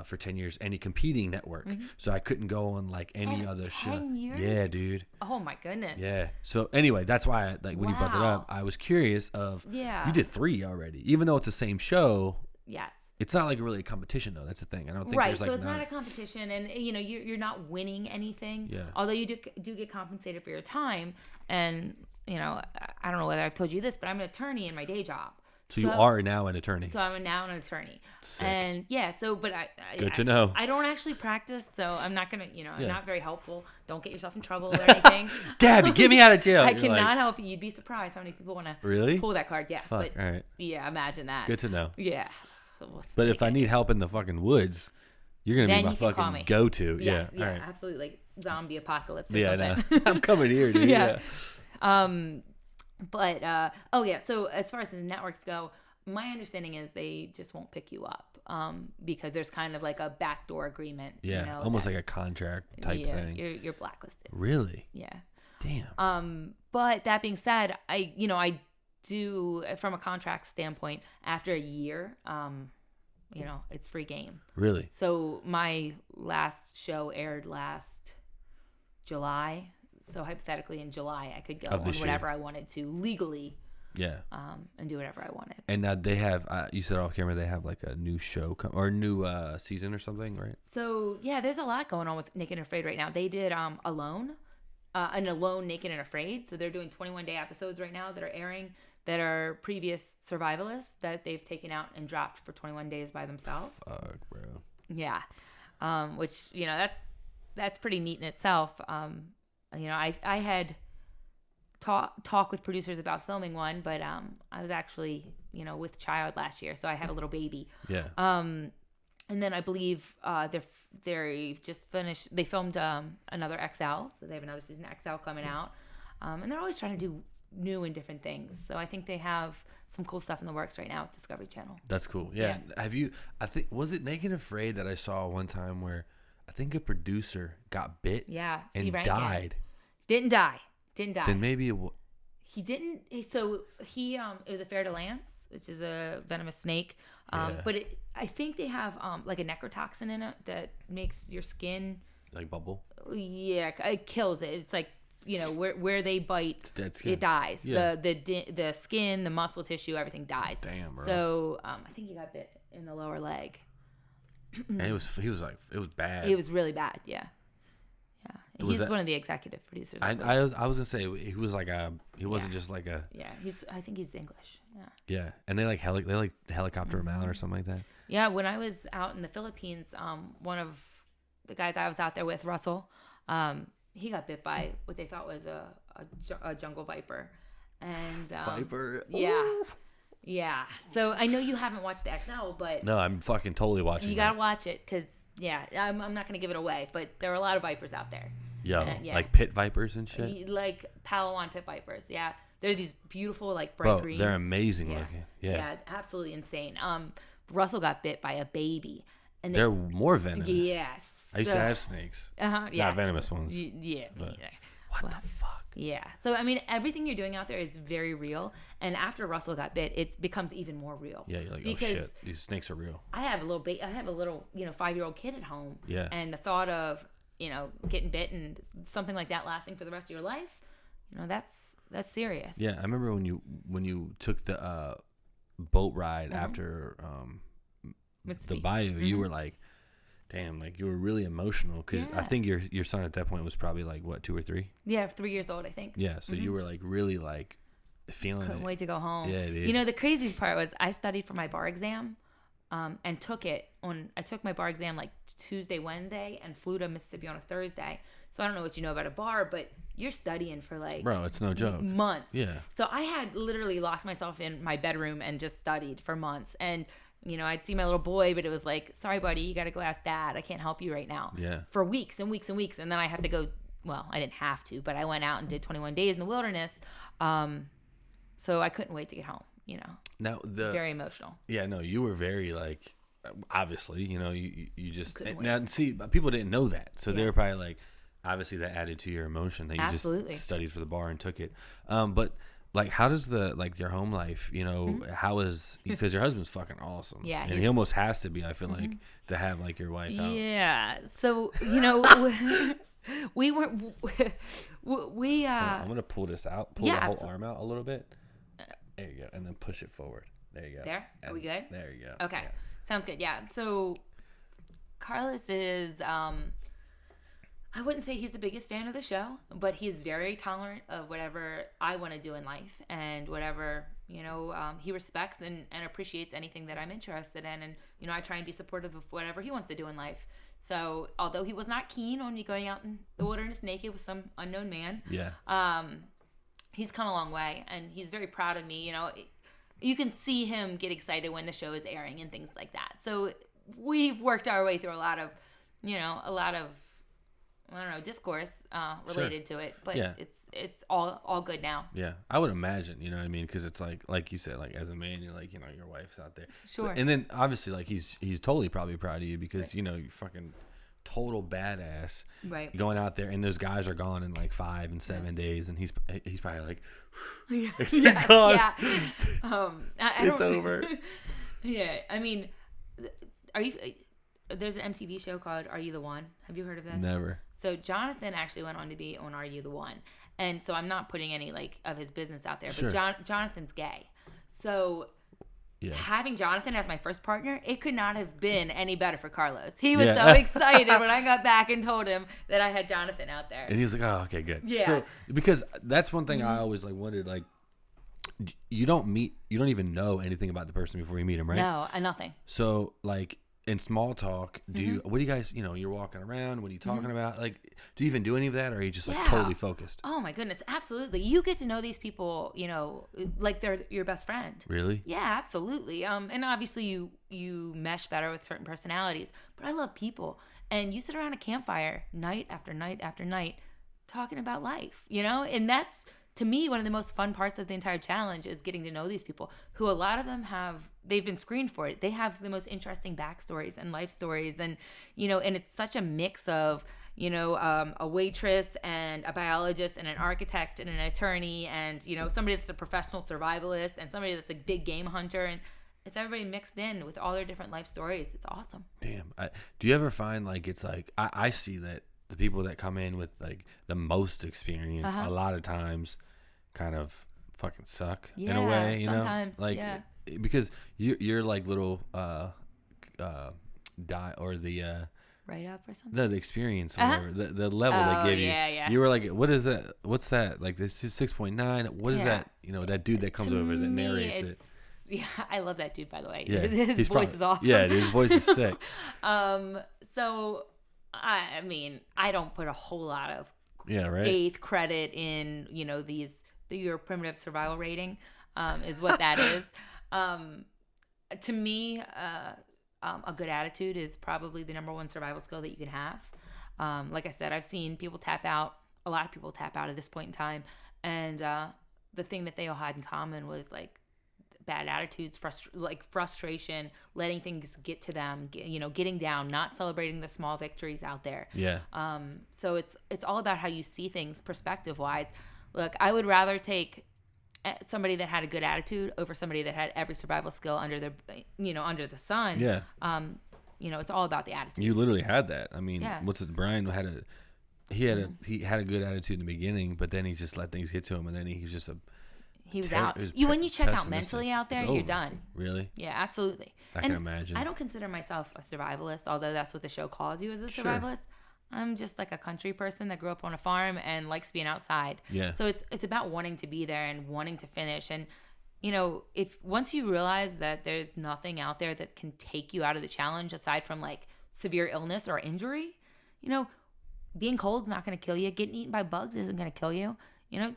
for 10 years any competing network. So I couldn't go on like any other show. 10 years? Yeah, dude. Oh my goodness. Yeah. So anyway, that's why when you brought it up, I was curious of you did 3 already, even though it's the same show. Yes. It's not like really a competition though. That's the thing. I don't think right. there's like so it's not a competition, and you're not winning anything. Yeah. Although you do get compensated for your time, and I don't know whether I've told you this, but I'm an attorney in my day job. So you are now an attorney. So I'm now an attorney. Sick. And but good to know. I don't actually practice, so I'm not gonna, I'm not very helpful. Don't get yourself in trouble or anything. Gabby, get me out of jail. I cannot help you. You'd be surprised how many people want to really pull that card. Yeah. Fuck, but all right. Yeah, imagine that. Good to know. Yeah. But if I need help in the fucking woods, you're gonna be my fucking go-to. Yes, yeah. All right. Absolutely. Like zombie apocalypse or something. I know. I'm coming here, dude. yeah. So as far as the networks go, my understanding is they just won't pick you up because there's kind of like a backdoor agreement. Yeah, almost like a contract type thing. You're blacklisted. Really? Yeah. Damn. But that being said, I do, from a contract standpoint, after a year, it's free game. Really? So my last show aired last July. So hypothetically, in July, I could go on whatever I wanted to legally. Yeah. And do whatever I wanted. And now they have, you said off camera, they have like a new show or a new season or something, right? So yeah, there's a lot going on with Naked and Afraid right now. They did Alone, Naked and Afraid. So they're doing 21-day episodes right now that are airing that are previous survivalists that they've taken out and dropped for 21 days by themselves. Fuck, bro. Yeah. Which, that's pretty neat in itself. I had talk with producers about filming one, but I was actually, with child last year, so I had a little baby. Yeah. And then I believe they just finished. They filmed another XL, so they have another season of XL coming out, and they're always trying to do new and different things. So I think they have some cool stuff in the works right now with Discovery Channel. That's cool. Yeah. Have you? Was it Naked and Afraid that I saw one time where I think a producer got bit? Yeah. And died. Didn't die. Then maybe he didn't. So he it was a fer de lance, which is a venomous snake. But I think they have like a necrotoxin in it that makes your skin like bubble. Yeah, it kills it. It's like where they bite, it's dead skin. It dies. Yeah. The skin, the muscle tissue, everything dies. Damn, bro. So I think he got bit in the lower leg. And it was bad. It was really bad. Yeah. He's one of the executive producers. I was gonna say he was like he wasn't just like a. Yeah, I think he's English. Yeah. Yeah, and they helicopter him out or something like that. Yeah, when I was out in the Philippines, one of the guys I was out there with, Russell, he got bit by what they thought was a jungle viper, and viper. Yeah. Oof. Yeah. So I know you haven't watched the XL, but no, I'm fucking totally watching. You gotta watch it because I'm not gonna give it away, but there are a lot of vipers out there. Like pit vipers and shit. Like Palawan pit vipers. Yeah, they're these beautiful like bright green. They're amazing looking. Yeah, absolutely insane. Russell got bit by a baby, and they're more venomous. Yes. I used to have snakes. Not venomous ones. Yeah. What the fuck? Yeah. So I mean, everything you're doing out there is very real. And after Russell got bit, it becomes even more real. Yeah, you're like, oh shit, these snakes are real. I have a little 5-year-old kid at home. Yeah. And the thought of getting bit and something like that lasting for the rest of your life, that's serious. Yeah, I remember when you took the boat ride after the bayou, you were like, damn, like you were really emotional because I think your son at that point was probably like what, 2 or 3? Yeah, 3 years old, I think. Yeah, so you were like really like feeling Couldn't wait to go home. Yeah, dude. The craziest part was I studied for my bar exam, and I took my bar exam like Tuesday, Wednesday, and flew to Mississippi on a Thursday. So I don't know what you know about a bar, but you're studying for like bro, it's no joke. Months. Yeah. So I had literally locked myself in my bedroom and just studied for months. And I'd see my little boy, but it was like, sorry, buddy, you got to go ask dad. I can't help you right now. Yeah. For weeks and weeks and weeks. And then I have to go well, I didn't have to, but I went out and did 21 days in the wilderness. So I couldn't wait to get home, you know. Now very emotional. Yeah, no, you were very like, obviously, you know, you just now see people didn't know that, so they were probably like, obviously that added to your emotion that you just studied for the bar and took it. But like, how does your home life, you know, how is, because your husband's fucking awesome. Yeah. And he almost has to be, I feel like, to have like your wife out. Yeah. So, you know, we I'm going to pull this out, pull the whole arm out a little bit. There you go. And then push it forward. There you go. There? Are we good? There you go. Okay. Yeah. Sounds good. Yeah. So Carlos is, I wouldn't say he's the biggest fan of the show, but he's very tolerant of whatever I want to do in life and whatever, you know, he respects and appreciates anything that I'm interested in. And, you know, I try and be supportive of whatever he wants to do in life. So although he was not keen on me going out in the wilderness naked with some unknown man, he's come a long way and he's very proud of me. You know, you can see him get excited when the show is airing and things like that. So we've worked our way through a lot of I don't know, discourse related to it, but it's all good now. Yeah, I would imagine, you know what I mean, because it's like you said, like as a man, you're like, you know, your wife's out there. Sure. And then obviously, like he's totally probably proud of you because you know you fucking total badass, right? Going out there, and those guys are gone in like 5 and 7 days, and he's probably like, yeah, gone. Yeah. It's over. Yeah, I mean, are you? There's an MTV show called Are You the One? Have you heard of this? Never. So Jonathan actually went on to be on Are You the One? And so I'm not putting any like of his business out there, but Jonathan's gay. So having Jonathan as my first partner, it could not have been any better for Carlos. He was so excited when I got back and told him that I had Jonathan out there. And he was like, oh, okay, good. Yeah. So, because that's one thing I always like wondered, like, you don't even know anything about the person before you meet him, right? No, nothing. So, like, in small talk, what do you guys, you know, you're walking around, what are you talking about? Like, do you even do any of that, or are you just like totally focused? Oh my goodness, absolutely. You get to know these people, you know, like they're your best friend. Really? Yeah, absolutely. And obviously you mesh better with certain personalities, but I love people. And you sit around a campfire night after night after night talking about life, you know? And that's, to me, one of the most fun parts of the entire challenge is getting to know these people who a lot of them they've been screened for it. They have the most interesting backstories and life stories. And, you know, and it's such a mix of, you know, a waitress and a biologist and an architect and an attorney and, you know, somebody that's a professional survivalist and somebody that's a big game hunter. And it's everybody mixed in with all their different life stories. It's awesome. Damn. Do you ever find like it's like, I see that the people that come in with like the most experience a lot of times kind of fucking suck in a way, you sometimes, know, like because you're like little or the write up or something. The experience, or whatever, the level they give you. Yeah. You were like, what is that? What's that? Like this is 6.9. What is that? You know, that dude that comes over that narrates it. Yeah, I love that dude, by the way. Yeah, his voice is awesome. Yeah, his voice is sick. So I mean, I don't put a whole lot of right. faith credit in, you know, your primitive survival rating is what that is. To me, a good attitude is probably the number one survival skill that you can have. Like I said, I've seen people tap out. A lot of people tap out at this point in time. And the thing that they all had in common was like bad attitudes, frustration, letting things get to them, you know, getting down, not celebrating the small victories out there. Yeah. So it's all about how you see things perspective wise. Look, I would rather take somebody that had a good attitude over somebody that had every survival skill under the sun. Yeah. You know, it's all about the attitude. You literally had that. I mean, Brian had a good attitude in the beginning, but then he just let things get to him, and then he was just out. When you check out mentally out there, you're done. Really? Yeah, absolutely. I can imagine. I don't consider myself a survivalist, although that's what the show calls you as a survivalist. I'm just like a country person that grew up on a farm and likes being outside. Yeah. So it's about wanting to be there and wanting to finish. And, you know, once you realize that there's nothing out there that can take you out of the challenge aside from like severe illness or injury, you know, being cold is not going to kill you. Getting eaten by bugs isn't going to kill you. You know,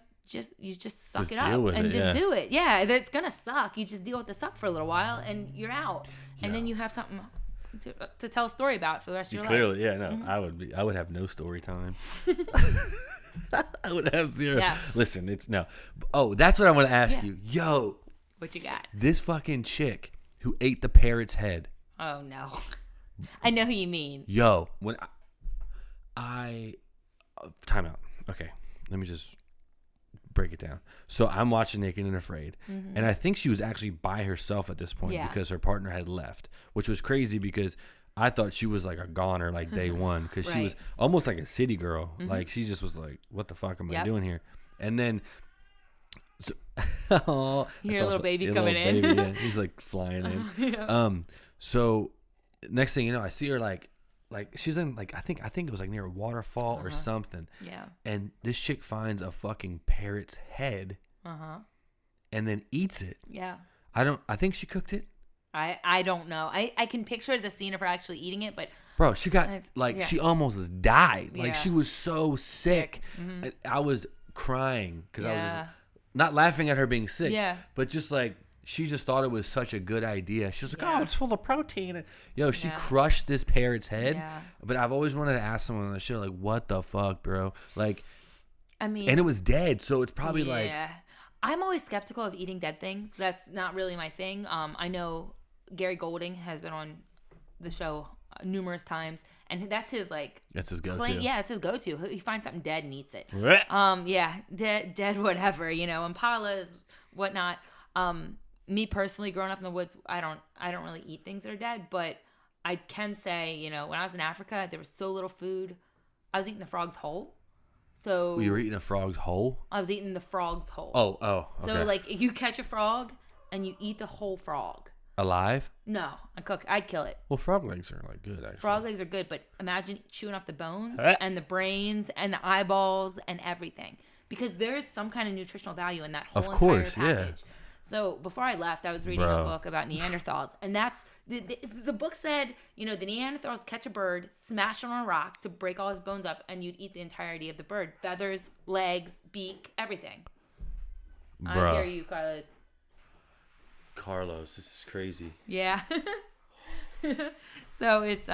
you just suck it up and just do it. Yeah, it's going to suck. You just deal with the suck for a little while and you're out. And then you have something to tell a story about for the rest of your life. Clearly, yeah, no, I would have no story time. I would have zero. Yeah. Listen, it's no. Oh, that's what I want to ask you. Yo, what you got? This fucking chick who ate the parrot's head. Oh no, I know who you mean. Yo, when I time out. Okay, let me just break it down. So I'm watching Naked and Afraid, and I think she was actually by herself at this point because her partner had left, which was crazy because I thought she was like a goner like day one because she was almost like a city girl. Like she just was like, what the fuck am I doing here? And then so, your little baby coming in. Baby, yeah. He's like flying in. So next thing you know, I see her like she's in like I think it was like near a waterfall or something. Yeah. And this chick finds a fucking parrot's head. And then eats it. Yeah. I think she cooked it. I don't know. I can picture the scene of her actually eating it, but bro, she got she almost died. Like she was so sick. I was crying because I was just, not laughing at her being sick, but just like she just thought it was such a good idea. She was like, "Oh, it's full of protein." Yo, she crushed this parrot's head. Yeah. But I've always wanted to ask someone on the show, like, "What the fuck, bro?" Like, I mean, and it was dead, so it's probably like. I'm always skeptical of eating dead things. That's not really my thing. I know Gary Golding has been on the show numerous times, and that's his like. That's his go-to. Yeah, it's his go-to. He finds something dead and eats it. Dead, whatever. Impalas, whatnot. Me personally, growing up in the woods, I don't really eat things that are dead, but I can say, when I was in Africa, there was so little food. I was eating the frogs whole. So you were eating a frog's whole? I was eating the frog's whole. Oh, okay. So like you catch a frog and you eat the whole frog. Alive? No, I'd kill it. Well, frog legs are like good actually. Frog legs are good, but imagine chewing off the bones and the brains and the eyeballs and everything. Because there's some kind of nutritional value in that whole entire package. Yeah. So before I left, I was reading a book about Neanderthals, and that's the book said, the Neanderthals catch a bird, smash it on a rock to break all his bones up, and you'd eat the entirety of the bird, feathers, legs, beak, everything. I hear you, Carlos. Carlos, this is crazy. Yeah. So it's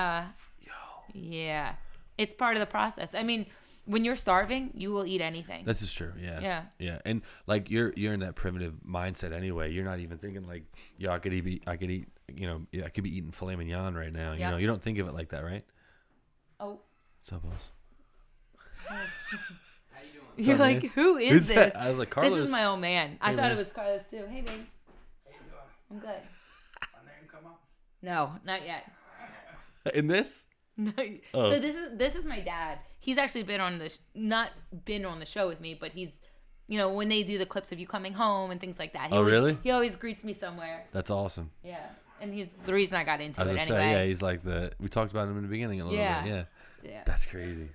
yeah, it's part of the process. I mean. When you're starving, you will eat anything. This is true. Yeah. Yeah. And like you're in that primitive mindset anyway. You're not even thinking like, I could eat, I could be eating filet mignon right now. You know, you don't think of it like that, right? Oh. What's up, boss? How you doing? You're like, who is this? I was like, Carlos. This is my old man. I thought it was Carlos too. Hey, baby. How you doing? I'm good. My name come up? No, not yet. In this? No. Oh. So this is my dad. He's actually not been on the show with me, but he's, when they do the clips of you coming home and things like that. Really? He always greets me somewhere. That's awesome. Yeah, and he's the reason I got into it anyway. Say, he's like we talked about him in the beginning a little bit. Yeah. That's crazy.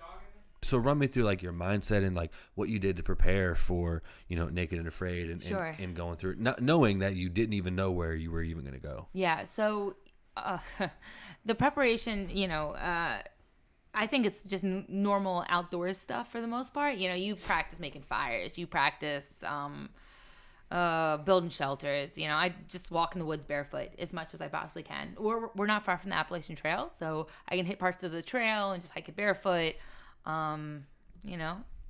So run me through like your mindset and like what you did to prepare for, Naked and Afraid and going through it, not knowing that you didn't even know where you were even going to go. Yeah. So the preparation, I think it's just normal outdoors stuff for the most part. You practice making fires. You practice building shelters. I just walk in the woods barefoot as much as I possibly can. We're not far from the Appalachian Trail, so I can hit parts of the trail and just hike it barefoot.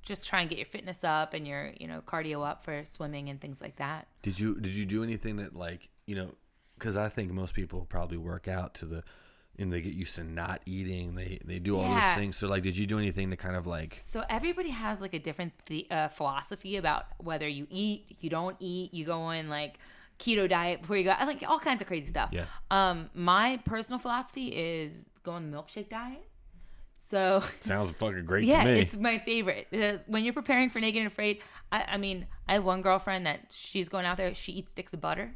Just try and get your fitness up and your cardio up for swimming and things like that. Did you do anything that like because I think most people probably work out and they get used to not eating. They do all those things. So like, did you do anything to kind of like? So everybody has like a different philosophy about whether you eat, you don't eat, you go in like keto diet before you go, like all kinds of crazy stuff. Yeah. My personal philosophy is go on the milkshake diet. So sounds fucking great to me. Yeah, it's my favorite. When you're preparing for Naked and Afraid, I mean, I have one girlfriend that she's going out there. She eats sticks of butter.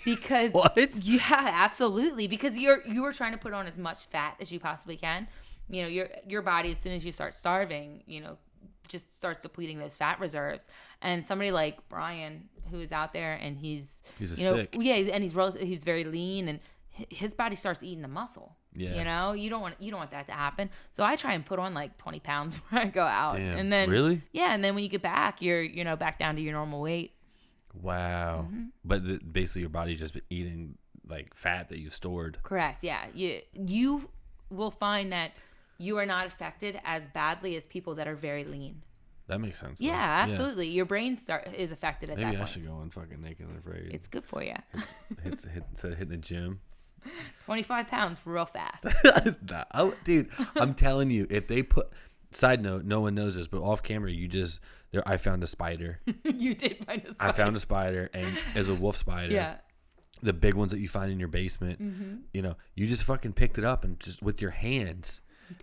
Because what? Yeah, absolutely. Because you are trying to put on as much fat as you possibly can. Your body, as soon as you start starving, just starts depleting those fat reserves. And somebody like Brian, who is out there, and he's a stick. Yeah, and he's very lean, and his body starts eating the muscle. Yeah. You don't want that to happen. So I try and put on like 20 pounds before I go out. Damn. And then really? Yeah, and then when you get back, you're back down to your normal weight. Wow. Mm-hmm. But basically your body's just been eating like fat that you stored. Correct. Yeah. You will find that you are not affected as badly as people that are very lean. That makes sense. Though. Yeah, absolutely. Your brain is affected at that point. Maybe I should go on fucking Naked and Afraid. It's good for you. Instead of hitting the gym. 25 pounds real fast. Dude, I'm telling you, if they put. Side note, no one knows this, but off camera, I found a spider. You did find a spider. I found a spider, and it's a wolf spider. Yeah. The big ones that you find in your basement. You just fucking picked it up and just with your hands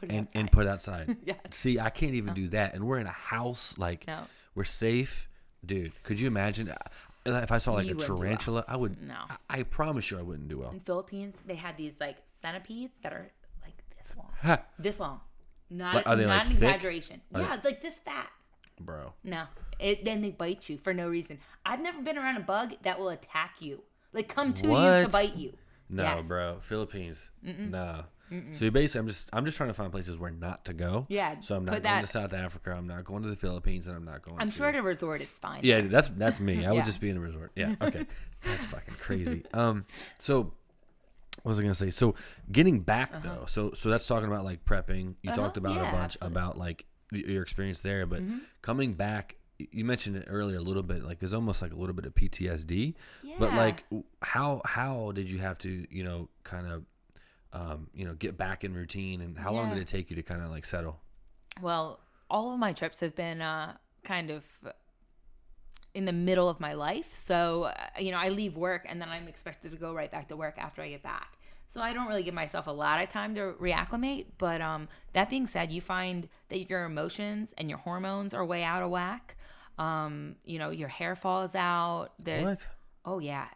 and put it outside. Yes. See, I can't even do that. And we're in a house, like, we're safe. Dude, could you imagine if I saw like a tarantula? I would. No. I promise you I wouldn't do well. In Philippines, they had these like centipedes that are like this long. This long. Not are they not like an thick? Exaggeration. Yeah, like this fat. Bro. No. Then they bite you for no reason. I've never been around a bug that will attack you. Like come to you to bite you. No, yes. Bro. Philippines. No. So basically I'm just trying to find places where not to go. Yeah. So I'm not going to South Africa. I'm not going to the Philippines, and I'm not going I'm sure at a resort it's fine. Yeah, that's me. I would just be in a resort. Yeah. Okay. That's fucking crazy. So what was I gonna say? So getting back though, so that's talking about like prepping. You talked about a bunch about like your experience there, but coming back, you mentioned it earlier a little bit. Like there's almost like a little bit of PTSD. Yeah. But like, how did you have to kind of get back in routine, and how long did it take you to kind of like settle? Well, all of my trips have been kind of in the middle of my life. So, I leave work and then I'm expected to go right back to work after I get back. So I don't really give myself a lot of time to reacclimate. But that being said, you find that your emotions and your hormones are way out of whack. Your hair falls out. What? Oh, yeah.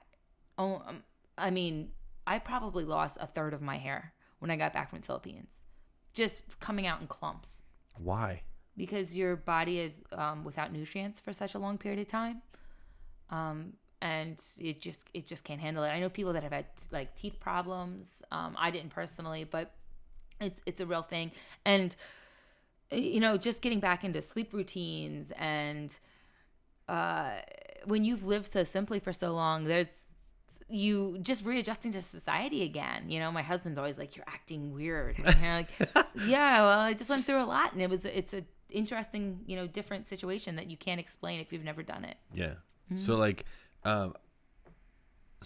I probably lost a third of my hair when I got back from the Philippines. Just coming out in clumps. Why? Because your body is without nutrients for such a long period of time, and it just can't handle it. I know people that have had like teeth problems. I didn't personally, but it's a real thing. And just getting back into sleep routines, and when you've lived so simply for so long, you just readjusting to society again. My husband's always like, "You're acting weird." And you're like, "Yeah, well, I just went through a lot, and it's a interesting, different situation that you can't explain if you've never done it." Yeah. Mm-hmm. So like, so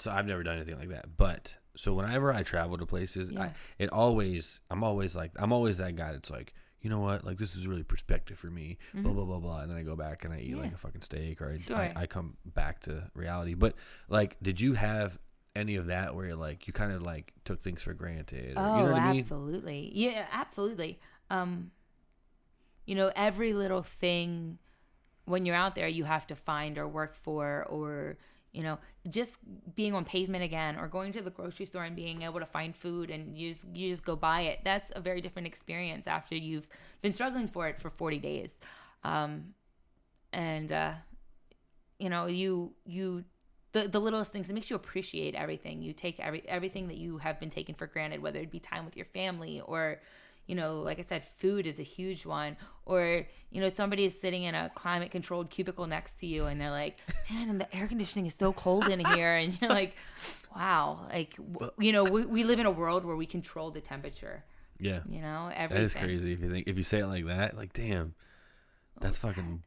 I've never done anything like that, but so whenever I travel to places, I'm always that guy that's like, you know what, like this is really perspective for me, blah blah blah blah, and then I go back and I eat like a fucking steak, or I come back to reality. But like, did you have any of that where you kind of like took things for granted? Or, you know what I mean? Absolutely. Yeah, absolutely. Every little thing when you're out there you have to find or work for, or just being on pavement again, or going to the grocery store and being able to find food and you just go buy it. That's a very different experience after you've been struggling for it for 40 days. The littlest things, it makes you appreciate everything. You take everything that you have been taken for granted, whether it be time with your family, or like I said, food is a huge one. Or, somebody is sitting in a climate controlled cubicle next to you and they're like, "Man, and the air conditioning is so cold in here." And you're like, wow, like, we live in a world where we control the temperature. Yeah. Everything. That is crazy if you say it like that. Like, damn, that's fucking.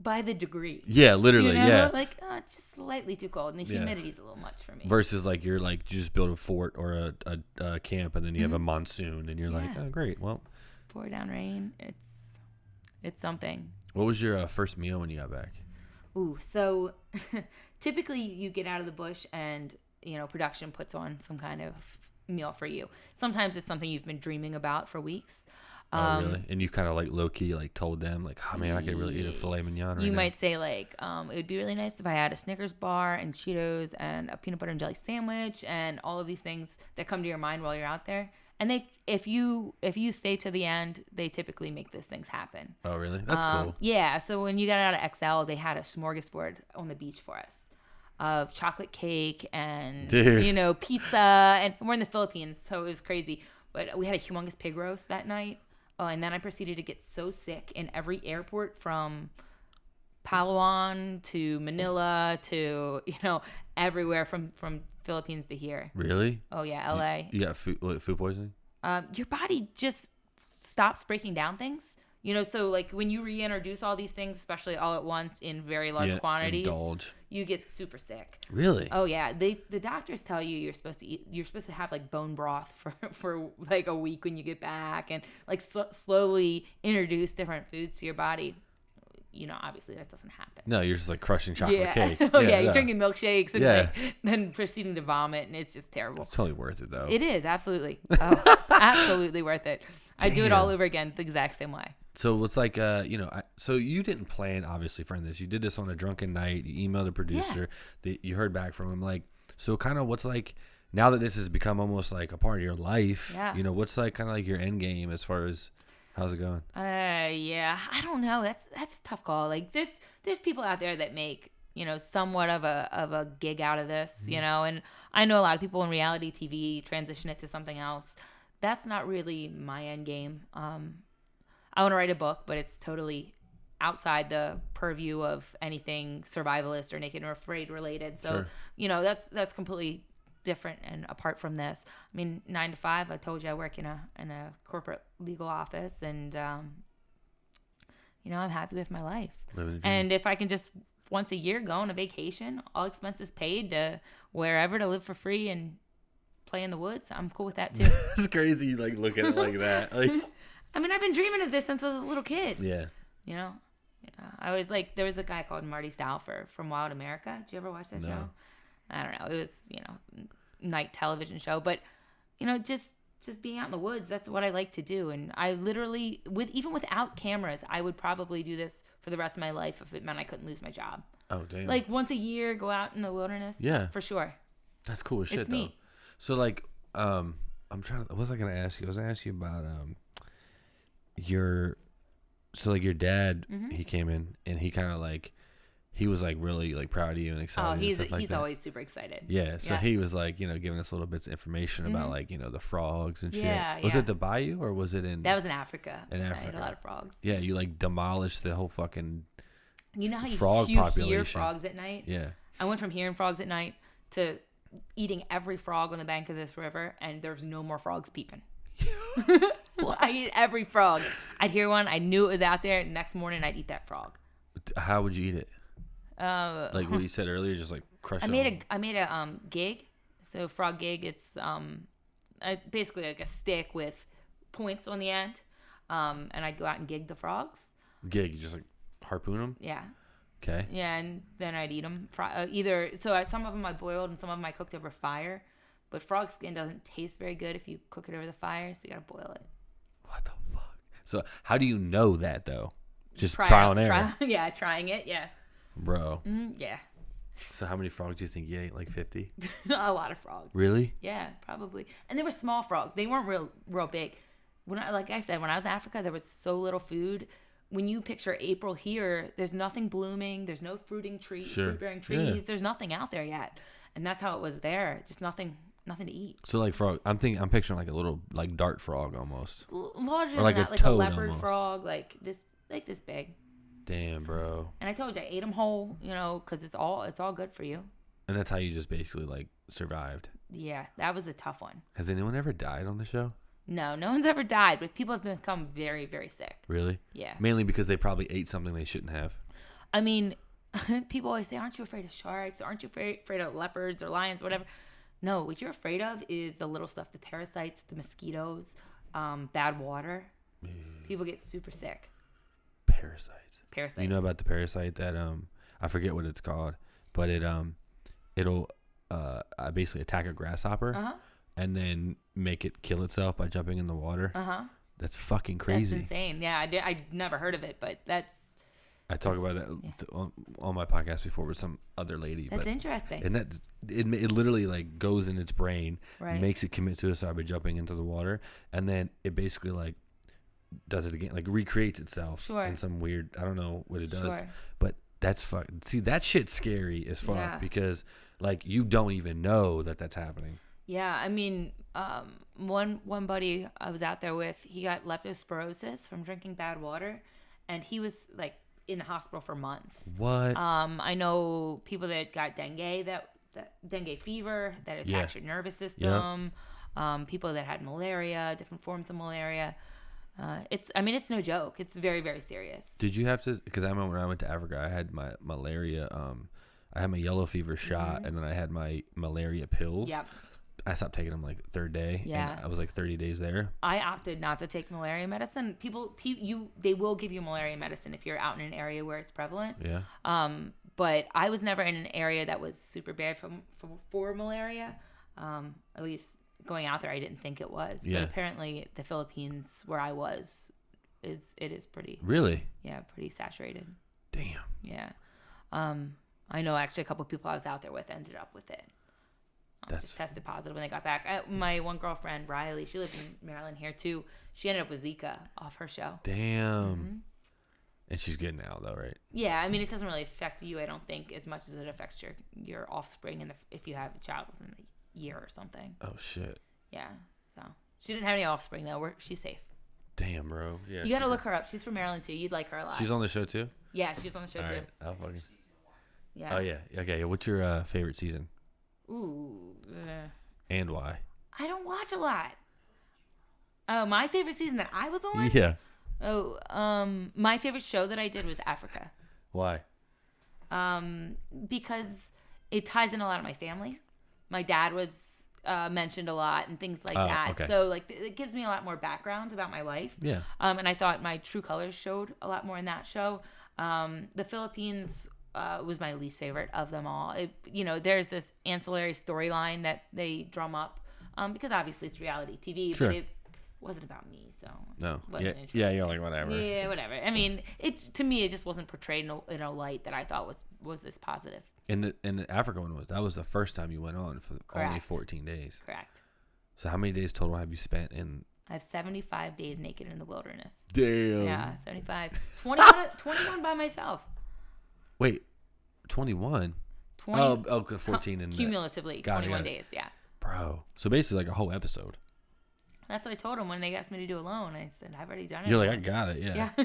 By the degree. Yeah, literally, yeah. Like, it's just slightly too cold, and the humidity's a little much for me. Versus like you're like, you just build a fort or a camp, and then you have a monsoon, and you're like, oh great, well, just pour down rain. It's something. What was your first meal when you got back? Ooh, so typically you get out of the bush and production puts on some kind of meal for you. Sometimes it's something you've been dreaming about for weeks. Oh, really? And you kind of like low key like told them like, "Oh man, I could really eat a filet mignon right now." You might say like, it would be really nice if I had a Snickers bar and Cheetos and a peanut butter and jelly sandwich and all of these things that come to your mind while you're out there. And if you stay to the end, they typically make those things happen. Oh, really? That's cool. Yeah. So when you got out of XL, they had a smorgasbord on the beach for us of chocolate cake and pizza, and we're in the Philippines, so it was crazy. But we had a humongous pig roast that night. Oh, and then I proceeded to get so sick in every airport from Palawan to Manila to, everywhere from Philippines to here. Really? Oh yeah, LA. You got food poisoning? Your body just stops breaking down things. So like when you reintroduce all these things, especially all at once in very large quantities, you get super sick. Really? Oh yeah. The doctors tell you you're supposed to have like bone broth for like a week when you get back, and like slowly introduce different foods to your body. Obviously that doesn't happen. No, you're just like crushing chocolate cake. You're drinking milkshakes and like, then proceeding to vomit, and it's just terrible. It's totally worth it though. It is, absolutely. Oh, absolutely worth it. I do it all over again the exact same way. So it's like, so you didn't plan, obviously, for this. You did this on a drunken night. You emailed the producer. You heard back from him. Like, so kind of what's like, now that this has become almost like a part of your life, what's like kind of like your end game as far as, how's it going? I don't know. That's a tough call. Like there's people out there that make, somewhat of a gig out of this, and I know a lot of people in reality TV transition it to something else. That's not really my end game. I want to write a book, but it's totally outside the purview of anything survivalist or naked or afraid related. So, that's completely different and apart from this. I mean, 9 to 5, I told you I work in a corporate legal office, and I'm happy with my life. And if I can just once a year go on a vacation, all expenses paid to wherever to live for free and play in the woods, I'm cool with that too. It's crazy you like look at it like that. Like, I mean, I've been dreaming of this since I was a little kid. Yeah. I was like, there was a guy called Marty Stouffer from Wild America. Did you ever watch that show? I don't know. It was, night television show, but just being out in the woods, that's what I like to do. And I literally, even without cameras, I would probably do this for the rest of my life if it meant I couldn't lose my job. Oh, damn. Like once a year, go out in the wilderness. Yeah. For sure. That's cool as shit, it's though. neat. So, like, I'm trying to, what was I going to ask you? I was going to ask you about your dad, he came in and he kind of like, he was like really like proud of you and excited. Oh, he's like always super excited. Yeah, so he was like, giving us little bits of information about like, the frogs and shit. Yeah, was it the bayou or was it in? That was in Africa. In Africa, I had a lot of frogs. Yeah, you like demolished the whole fucking. You know how frog you population. hear frogs at night? Yeah. I went from hearing frogs at night to eating every frog on the bank of this river, and there's no more frogs peeping. I eat every frog. I'd hear one. I knew it was out there. Next morning, I'd eat that frog. How would you eat it? Like what you said earlier, just like crush it. I made a gig. So frog gig. It's basically like a stick with points on the end, and I'd go out and gig the frogs. Gig, you just like harpoon them. Yeah. Okay. Yeah, and then I'd eat them. Some of them I boiled and some of them I cooked over fire. But frog skin doesn't taste very good if you cook it over the fire, so you gotta boil it. What the fuck? So how do you know that though? Just trial and error. Trying it. Yeah. Bro. Yeah. So how many frogs do you think you ate? Like 50? A lot of frogs. Really? Yeah, probably. And they were small frogs. They weren't real big. Like I said, when I was in Africa, there was so little food. When you picture April here, there's nothing blooming. There's no fruit-bearing trees. Yeah. There's nothing out there yet. And that's how it was there. Just nothing to eat. So like frog, I'm picturing like a little like dart frog almost. It's larger or like than that, like a leopard almost. Frog, like this big. Damn, bro. And I told you I ate them whole, because it's all good for you. And that's how you just basically like survived. Yeah, that was a tough one. Has anyone ever died on the show? No one's ever died, but people have become very, very sick. Really? Yeah. Mainly because they probably ate something they shouldn't have. I mean, people always say, aren't you afraid of sharks? Aren't you afraid of leopards or lions, whatever? No, what you're afraid of is the little stuff, the parasites, the mosquitoes, bad water. People get super sick. Parasites. Parasites. You know about the parasite that I forget what it's called, but it'll basically attack a grasshopper and then make it kill itself by jumping in the water. That's fucking crazy. That's insane. Yeah, I'd never heard of it, but I talk about that on my podcast before with some other lady. That's interesting. And it literally like goes in its brain, right. Makes it commit suicide by jumping into the water, and then it basically like does it again, like recreates itself in some weird, I don't know what it does, but that's see, that shit's scary as fuck because like you don't even know that that's happening. Yeah, I mean, one buddy I was out there with, he got leptospirosis from drinking bad water, and he was like in the hospital for months. What? I know people that got dengue that dengue fever that attacks your nervous system. People that had malaria, different forms of malaria. It's no joke. It's very, very serious. Did you have to? Because I remember when I went to Africa, I had my malaria. I had my yellow fever shot, and then I had my malaria pills. Yep. I stopped taking them like third day. Yeah. And I was like 30 days there. I opted not to take malaria medicine. They will give you malaria medicine if you're out in an area where it's prevalent. Yeah. But I was never in an area that was super bad for malaria. At least going out there, I didn't think it was. Yeah. But apparently the Philippines where I was is pretty. Really? Yeah, pretty saturated. Damn. Yeah. I know actually a couple of people I was out there with ended up with it. Just tested positive when they got back. My one girlfriend, Riley, she lives in Maryland here too. She ended up with Zika off her show. Damn. And she's good now, though, right? Yeah, I mean, it doesn't really affect you, I don't think, as much as it affects your offspring and if you have a child within a year or something. Oh, shit. Yeah, so she didn't have any offspring, though. She's safe. Damn, bro. Yeah. You got to look her up. She's from Maryland, too. You'd like her a lot. She's on the show, too? Yeah, she's on the show, All too. right. I'll fucking... Yeah. Oh, yeah. Okay, what's your favorite season? Ooh. And why? I don't watch a lot. Oh, my favorite season that I was on? Yeah. Oh, my favorite show that I did was Africa. Why? Because it ties in a lot of my family. My dad was mentioned a lot and things like that. Okay. So like it gives me a lot more background about my life. Yeah. And I thought my true colors showed a lot more in that show. The Philippines was my least favorite of them all. There's this ancillary storyline that they drum up because obviously it's reality TV, Sure. but it wasn't about me, so No. wasn't Yeah, interesting. you're like, whatever. Yeah, whatever. I mean, to me, it just wasn't portrayed in a light that I thought was this positive. And the Africa one that was the first time you went on for only 14 days. Correct. So how many days total have you spent in? I have 75 days naked in the wilderness. Damn. Yeah, 75. 21 by myself. Wait, 21? 20, 14 in cumulatively, got 21 it. days, yeah. Bro. So basically like a whole episode. That's what I told them when they asked me to do alone. I said, I've already done it. You're like, I got it. Yeah. Yeah.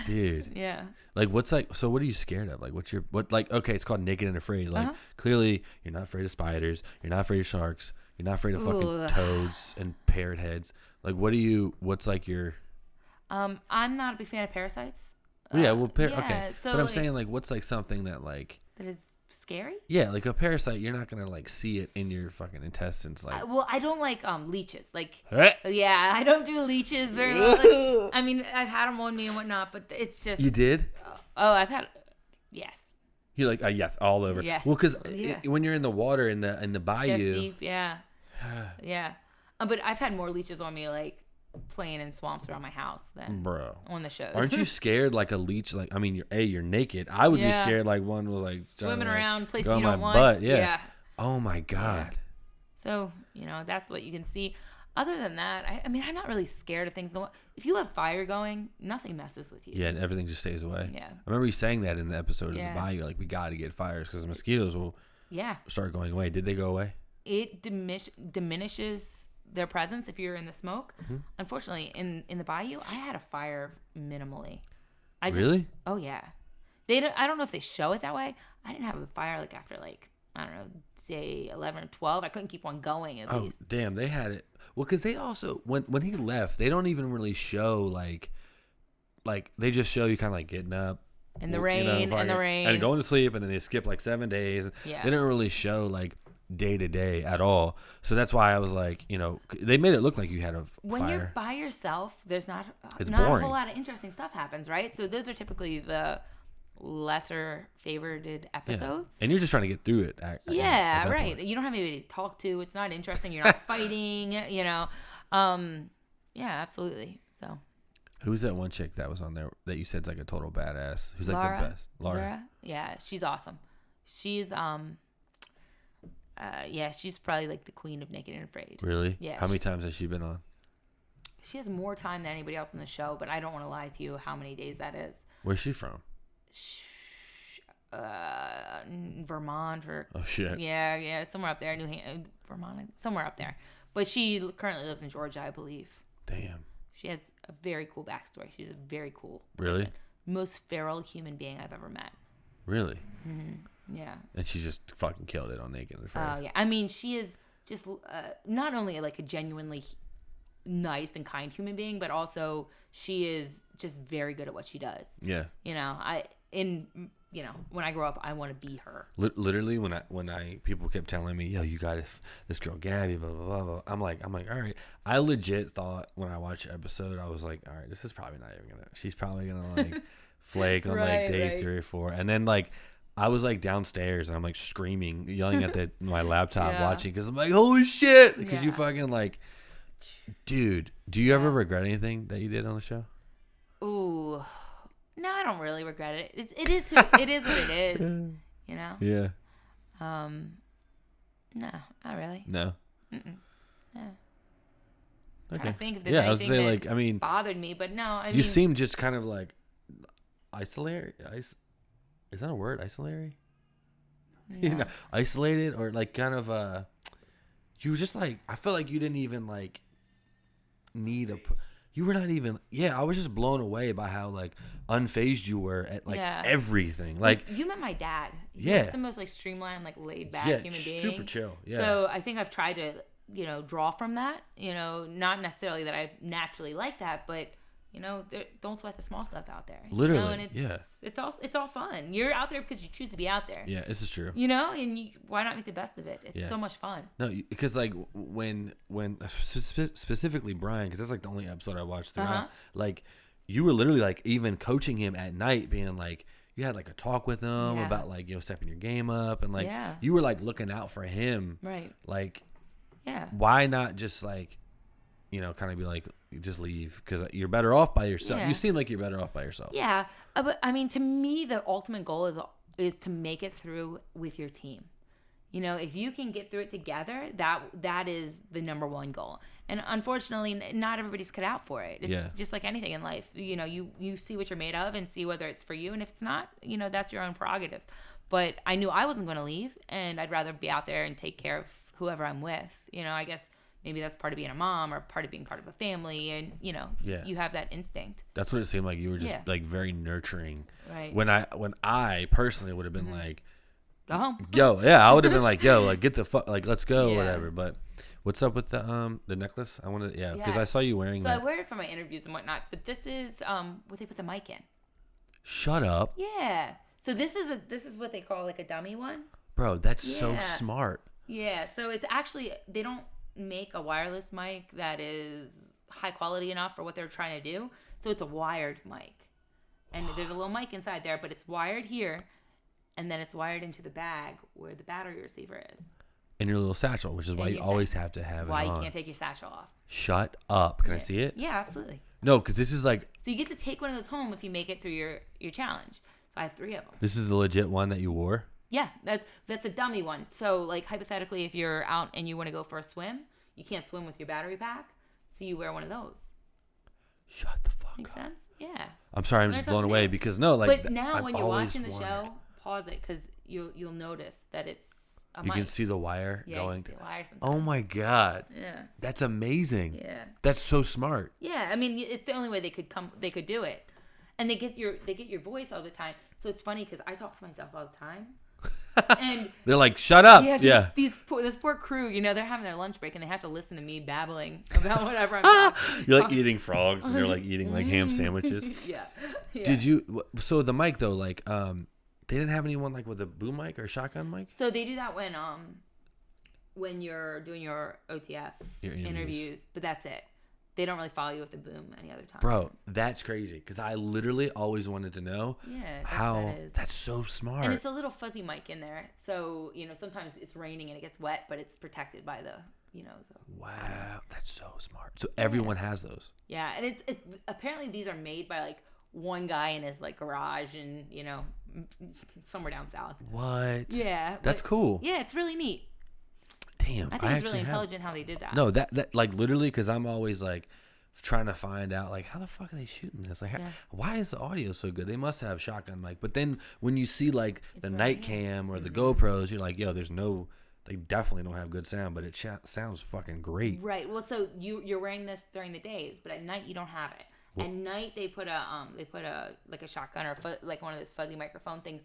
Dude. Yeah. Like so what are you scared of? Like okay, it's called Naked and Afraid. Like clearly you're not afraid of spiders. You're not afraid of sharks. You're not afraid of fucking toads and parrot heads. Like what's like your... I'm not a big fan of parasites. Okay. So but I'm saying like, what's like something that like... That is scary? Yeah, like a parasite, you're not going to like see it in your fucking intestines. Like, I don't like leeches. Like, Eh? yeah, I don't do leeches very well. Like, I mean, I've had them on me and whatnot, but it's just... You did? Oh, I've had... Yes. You're like, yes, all over. Yes. Well, because Yeah. when you're in the water in the bayou... Chest deep, yeah. Yeah. But I've had more leeches on me, like, playing in swamps around my house than Bro. on the shows. Aren't you scared like a leech? Like, I mean, you're naked. I would be scared like one was like... swimming like, around places go you on don't my want? butt. Yeah. Yeah. Oh, my God. Yeah. So, that's what you can see. Other than that, I mean, I'm not really scared of things. If you have fire going, nothing messes with you. Yeah, and everything just stays away. Yeah. I remember you saying that in the episode of the Yeah. bayou. Like, we got to get fires because the mosquitoes will start going away. Did they go away? It diminishes their presence if you're in the smoke. Mm-hmm. Unfortunately, in the bayou, I had a fire minimally. Really? Oh, yeah. I don't know if they show it that way. I didn't have a fire like after like, I don't know, say 11 or 12. I couldn't keep on going at least. Oh, damn. They had it. Well, because they also, when he left, they don't even really show like they just show you kind of like getting up. In the rain, and going to sleep, and then they skip like 7 days. Yeah. They didn't really show like day to day at all. So that's why I was like, they made it look like you had a when fire. you're by yourself, there's not a boring. whole lot of interesting stuff happens, right? So those are typically the lesser favorited episodes. And you're just trying to get through it. At that right. point. You don't have anybody to talk to. It's not interesting. You're not fighting, Yeah, absolutely. So Who's that one chick that was on there that you said's like a total badass? Who's like the best? Laura. Zara? Yeah, she's awesome. She's she's probably like the queen of Naked and Afraid. Really? Yeah. How many times has she been on? She has more time than anybody else on the show, but I don't want to lie to you how many days that is. Where's she from? Vermont or Oh shit. yeah, somewhere up there, Vermont, somewhere up there. But she currently lives in Georgia, I believe. Damn. She has a very cool backstory. She's a very cool Really? person. Most feral human being I've ever met. Really? Mm-hmm. Yeah. And she just fucking killed it on Naked and Afraid. Oh, yeah. I mean, she is just not only like a genuinely nice and kind human being, but also she is just very good at what she does. Yeah. You know, when I grow up, I want to be her. Literally, when I people kept telling me, "Yo, you got this girl Gabby," blah blah blah blah. I'm like, all right. I legit thought when I watched the episode, I was like, all right, this is probably not even gonna. She's probably gonna like flake on like day 3 or 4, and then like I was like downstairs and I'm like screaming, yelling at my laptop watching because I'm like, holy shit, because you fucking like, dude. Do you ever regret anything that you did on the show? Ooh. No, I don't really regret it. It is what it is, you know? Yeah. No, not really. No. Mm-mm. No. Okay. Trying to think if there's anything I was saying, like, I mean, bothered me, but no, I mean, you seem just kind of like isolatory. Is that a word? Isolatory? no. You know, isolated or like kind of you were just like, I felt like you didn't even like need you were not even, I was just blown away by how like unfazed you were at like everything. Like you met my dad. He's the most like streamlined, like laid back human being. Super chill. Yeah. So I think I've tried to, draw from that. Not necessarily that I naturally like that, but don't sweat the small stuff out there. Literally, and it's all fun. You're out there because you choose to be out there. Yeah, this is true. And why not make the best of it? It's so much fun. No, because like when specifically Brian, because that's like the only episode I watched throughout. Like you were literally like even coaching him at night, being like you had like a talk with him about like stepping your game up and like you were like looking out for him. Right. Like, yeah. Why not just like kind of be like, just leave because you're better off by yourself. You seem like you're better off by yourself. Yeah, but I mean, to me, the ultimate goal is to make it through with your team. If you can get through it together, that is the number one goal. And unfortunately, not everybody's cut out for it. It's just like anything in life. You see what you're made of and see whether it's for you. And if it's not, that's your own prerogative. But I knew I wasn't going to leave, and I'd rather be out there and take care of whoever I'm with. I guess maybe that's part of being a mom or part of being part of a family, and you have that instinct. That's what it seemed like. You were just like very nurturing. Right. When I personally would have been like, go home. I would have been like, like get the fuck, like let's go, or whatever. But what's up with the necklace? I want to, because I saw you wearing that. So I wear it for my interviews and whatnot. But this is what they put the mic in. Shut up. Yeah. So this is what they call like a dummy one. Bro, that's so smart. Yeah. So it's actually, they don't make a wireless mic that is high quality enough for what they're trying to do. So it's a wired mic. And there's a little mic inside there, but it's wired here. And then it's wired into the bag where the battery receiver is. In your little satchel, which is why you always have to have it on. Why you can't take your satchel off. Shut up. Can I see it? Yeah, absolutely. No, because this is like... So you get to take one of those home if you make it through your challenge. So I have 3 of them. This is the legit one that you wore? Yeah, that's a dummy one. So like hypothetically, if you're out and you want to go for a swim, you can't swim with your battery pack. So you wear one of those. Shut the fuck Makes up. sense? Yeah. I'm sorry, I'm just blown away because like... But now I've when you're watching the wanted... show, pause it because you'll notice that it's a You mic. can see the wire going. You can see the wire sometimes. Oh my God. Yeah. That's amazing. Yeah. That's so smart. Yeah, I mean, it's the only way they could do it. And they get your voice all the time. So it's funny because I talk to myself all the time. And they're like, shut up. This poor crew, they're having their lunch break and they have to listen to me babbling about whatever I'm talking. You're like eating frogs and they're like eating like ham sandwiches. Yeah. Did you, so the mic though, like, they didn't have anyone like with a boom mic or a shotgun mic? So they do that when you're doing your OTF interviews, but that's it. They don't really follow you with the boom any other time. Bro, that's crazy because I literally always wanted to know how that's so smart. And it's a little fuzzy mic in there. So, sometimes it's raining and it gets wet, but it's protected by the. Wow, that's so smart. So everyone has those. Yeah, and it's apparently these are made by like one guy in his like garage and, somewhere down south. What? Yeah. That's cool. Yeah, it's really neat. Damn, I think it's really intelligent how they did that. No, that like literally because I'm always like trying to find out like how the fuck are they shooting this? Like, why is the audio so good? They must have shotgun mic. But then when you see like the night cam or the GoPros, you're like, yo, they definitely don't have good sound, but it sounds fucking great. Right. Well, so you're wearing this during the days, but at night you don't have it. Well, at night they put a like a shotgun or like one of those fuzzy microphone things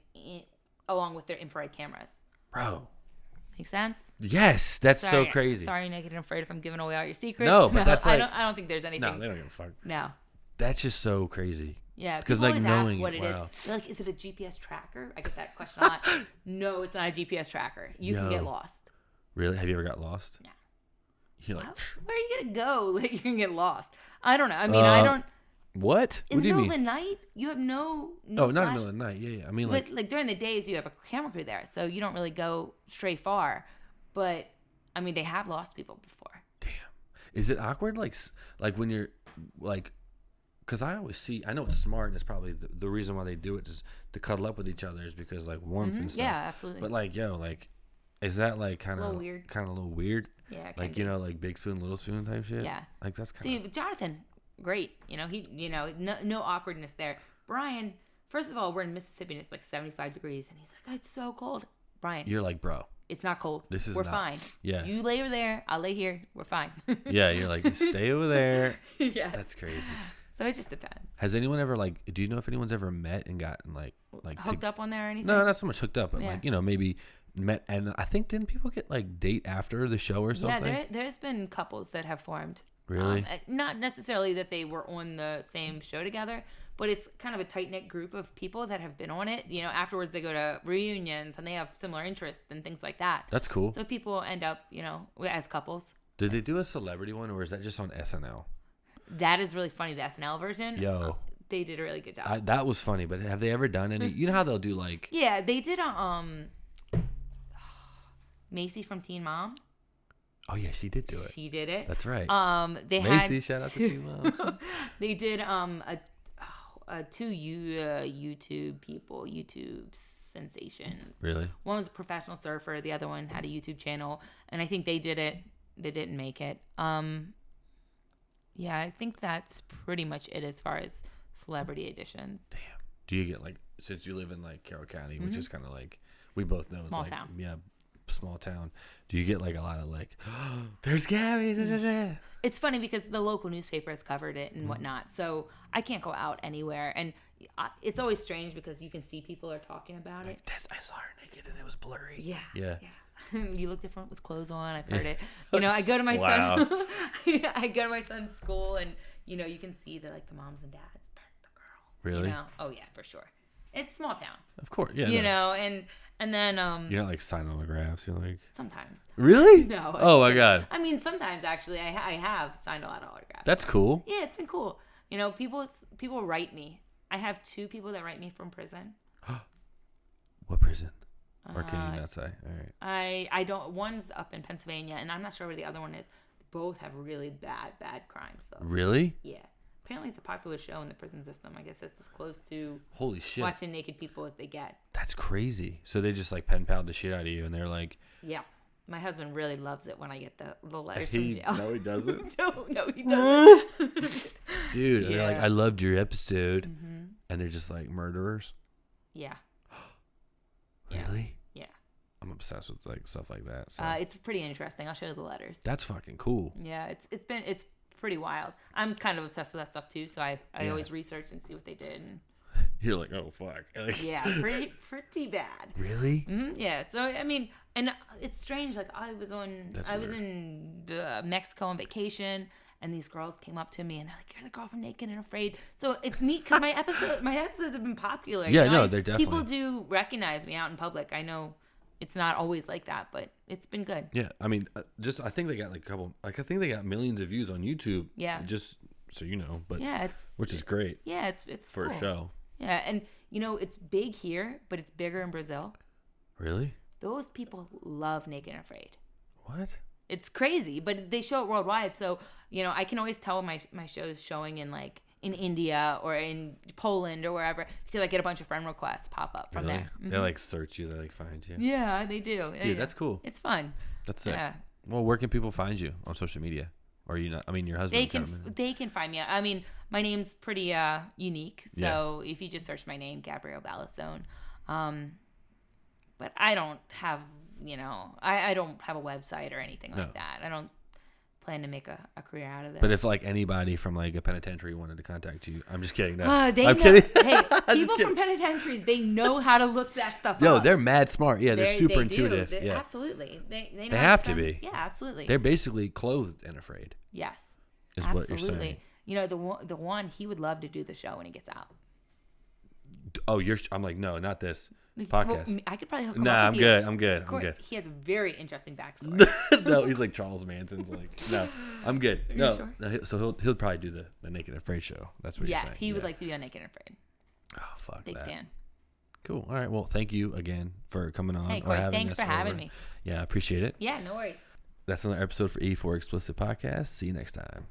along with their infrared cameras. Bro. Make sense? Yes, that's so crazy. Sorry, Naked and Afraid, if I'm giving away all your secrets. No, but that's like, I don't think there's anything. No, they don't give a fuck. No. That's just so crazy. Yeah, because people like always knowing ask what it, it wow. is. They're like, is it a GPS tracker? I get that question a lot. No, it's not a GPS tracker. You can get lost. Really? Have you ever got lost? No. You're like, where are you gonna go? Like, you can get lost. I don't know. I mean, I don't. What? In What do the you middle mean? of the night, you have no. Oh, not in the flash. middle of the night. Yeah. I mean, But like during the days, you have a camera crew there, so you don't really go stray far. But I mean, they have lost people before. damn. Is it awkward? Like when you're like, because I always see. I know it's smart. And it's probably the reason why they do it is to cuddle up with each other is because like warmth and stuff. Yeah, absolutely. But like, is that like kind of weird. Kind of a little weird? Yeah, it like can be. like big spoon, little spoon type shit. Yeah. Like that's kind See, of. with Jonathan, great. No awkwardness there. Brian, first of all, we're in Mississippi and it's like 75 degrees, and he's like, oh, it's so cold. Brian, You're like, bro. it's not cold. This is we're not- fine. Yeah. You lay over there, I'll lay here. We're fine. Yeah, you're like, stay over there. Yeah. That's crazy. So it just depends. Has anyone ever like? Do you know if anyone's ever met and gotten like Hooked up on there or anything? No, not so much hooked up, but Yeah. like maybe met. And I think didn't people get like date after the show or something? Yeah, there's been couples that have formed. Really? Not necessarily that they were on the same show together, but it's kind of a tight-knit group of people that have been on it. Afterwards they go to reunions and they have similar interests and things like that. That's cool. So people end up, as couples. Did they do a celebrity one or is that just on SNL? That is really funny, the SNL version. Yo. They did a really good job. That was funny, but have they ever done any? You know how they'll do like. Yeah, they did Macy from Teen Mom. Oh yeah, she did do it. She did it. That's right. They Macy, had shout out to Teen Mom. They did two YouTube sensations. Really? One was a professional surfer. The other one had a YouTube channel, and I think they did it. They didn't make it. Yeah, I think that's pretty much it as far as celebrity editions. Damn. Do you get like, since you live in like Carroll County, which is kind of like we both know Small it's like town. yeah, small town. Do you get like a lot of like, oh, there's Gabby? Da, da, da. It's funny because the local newspaper has covered it and whatnot, so I can't go out anywhere. And it's always strange because you can see people are talking about it. I saw her naked and it was blurry. Yeah. Yeah. You look different with clothes on. I've heard it. I go to my Wow. son. I go to my son's school, and you can see that like the moms and dads. That's the girl. Really? Oh yeah, for sure. It's small town. Of course. Yeah. And then You're not like signing autographs. You're like. sometimes. Really? No. Oh my god. I mean, sometimes actually, I have signed a lot of autographs. That's cool. Yeah, it's been cool. People write me. I have 2 people that write me from prison. What prison? Or can you not say? All right. I don't. One's up in Pennsylvania, and I'm not sure where the other one is. Both have really bad crimes though. Really? Yeah. Apparently, it's a popular show in the prison system. I guess it's as close to Holy shit. watching naked people as they get. That's crazy. So they just like pen pal the shit out of you, and they're like. Yeah. My husband really loves it when I get the letters from jail. No, he doesn't. No, he doesn't. Dude, and they're like, Yeah. I loved your episode, and they're just like murderers. Yeah. Really? Yeah. I'm obsessed with like stuff like that. So It's pretty interesting. I'll show you the letters. that's fucking cool. Yeah, it's pretty wild. I'm kind of obsessed with that stuff too, so I Yeah. always research and see what they did. And You're like, oh fuck. Like, yeah, pretty bad. Really? Yeah. So I mean, and it's strange. Like I was weird. in Mexico on vacation, and these girls came up to me and they're like, "You're the girl from Naked and Afraid." So it's neat because my episodes have been popular. Yeah, no, they're definitely. People do recognize me out in public. I know it's not always like that, but it's been good. Yeah, I mean, I think they got like a couple. Like I think they got millions of views on YouTube. Yeah. Just so you know, but Yeah, which is great yeah, it's for cool. a show. Yeah, and it's big here, but it's bigger in Brazil. Really? Those people love Naked and Afraid. What? It's crazy, but they show it worldwide. So, I can always tell when my show is showing in like in India or in Poland or wherever because I get a bunch of friend requests pop up from Really? there. They like search you. They like find you. Yeah, they do. Dude, that's cool. It's fun. That's sick. Yeah. Well, where can people find you on social media? Or are you not? I mean, your husband. They can find me. I mean, my name's pretty unique. So if you just search my name, Gabrielle Balassone, but I don't have I don't have a website or anything like that. I don't plan to make a career out of this. But if like anybody from like a penitentiary wanted to contact you, I'm just kidding. No. I'm kidding. Hey, people from penitentiaries, they know how to look that stuff up. Yo, they're mad smart. Yeah, they're super intuitive. Yeah, absolutely. They they have to be. Yeah, absolutely. They're basically clothed and afraid. Yes, is absolutely. what you're saying. You know, the one he would love to do the show when he gets out. Oh, I'm like, no, not this podcast. Well, I could probably hook him Nah, up I'm with good. you. I'm good. I'm good. He has a very interesting backstory. No, he's like Charles Manson's. Like, no, I'm good. Are you No, sure? no, so he'll probably do the Naked and Afraid show. That's what you're saying. Yes, he would like to be on Naked and Afraid. Oh, fuck Big that. fan. Cool. All right. Well, thank you again for coming on. Hey, Corey, thanks for having me. Yeah, I appreciate it. Yeah, no worries. That's another episode for E4 Explicit Podcast. See you next time.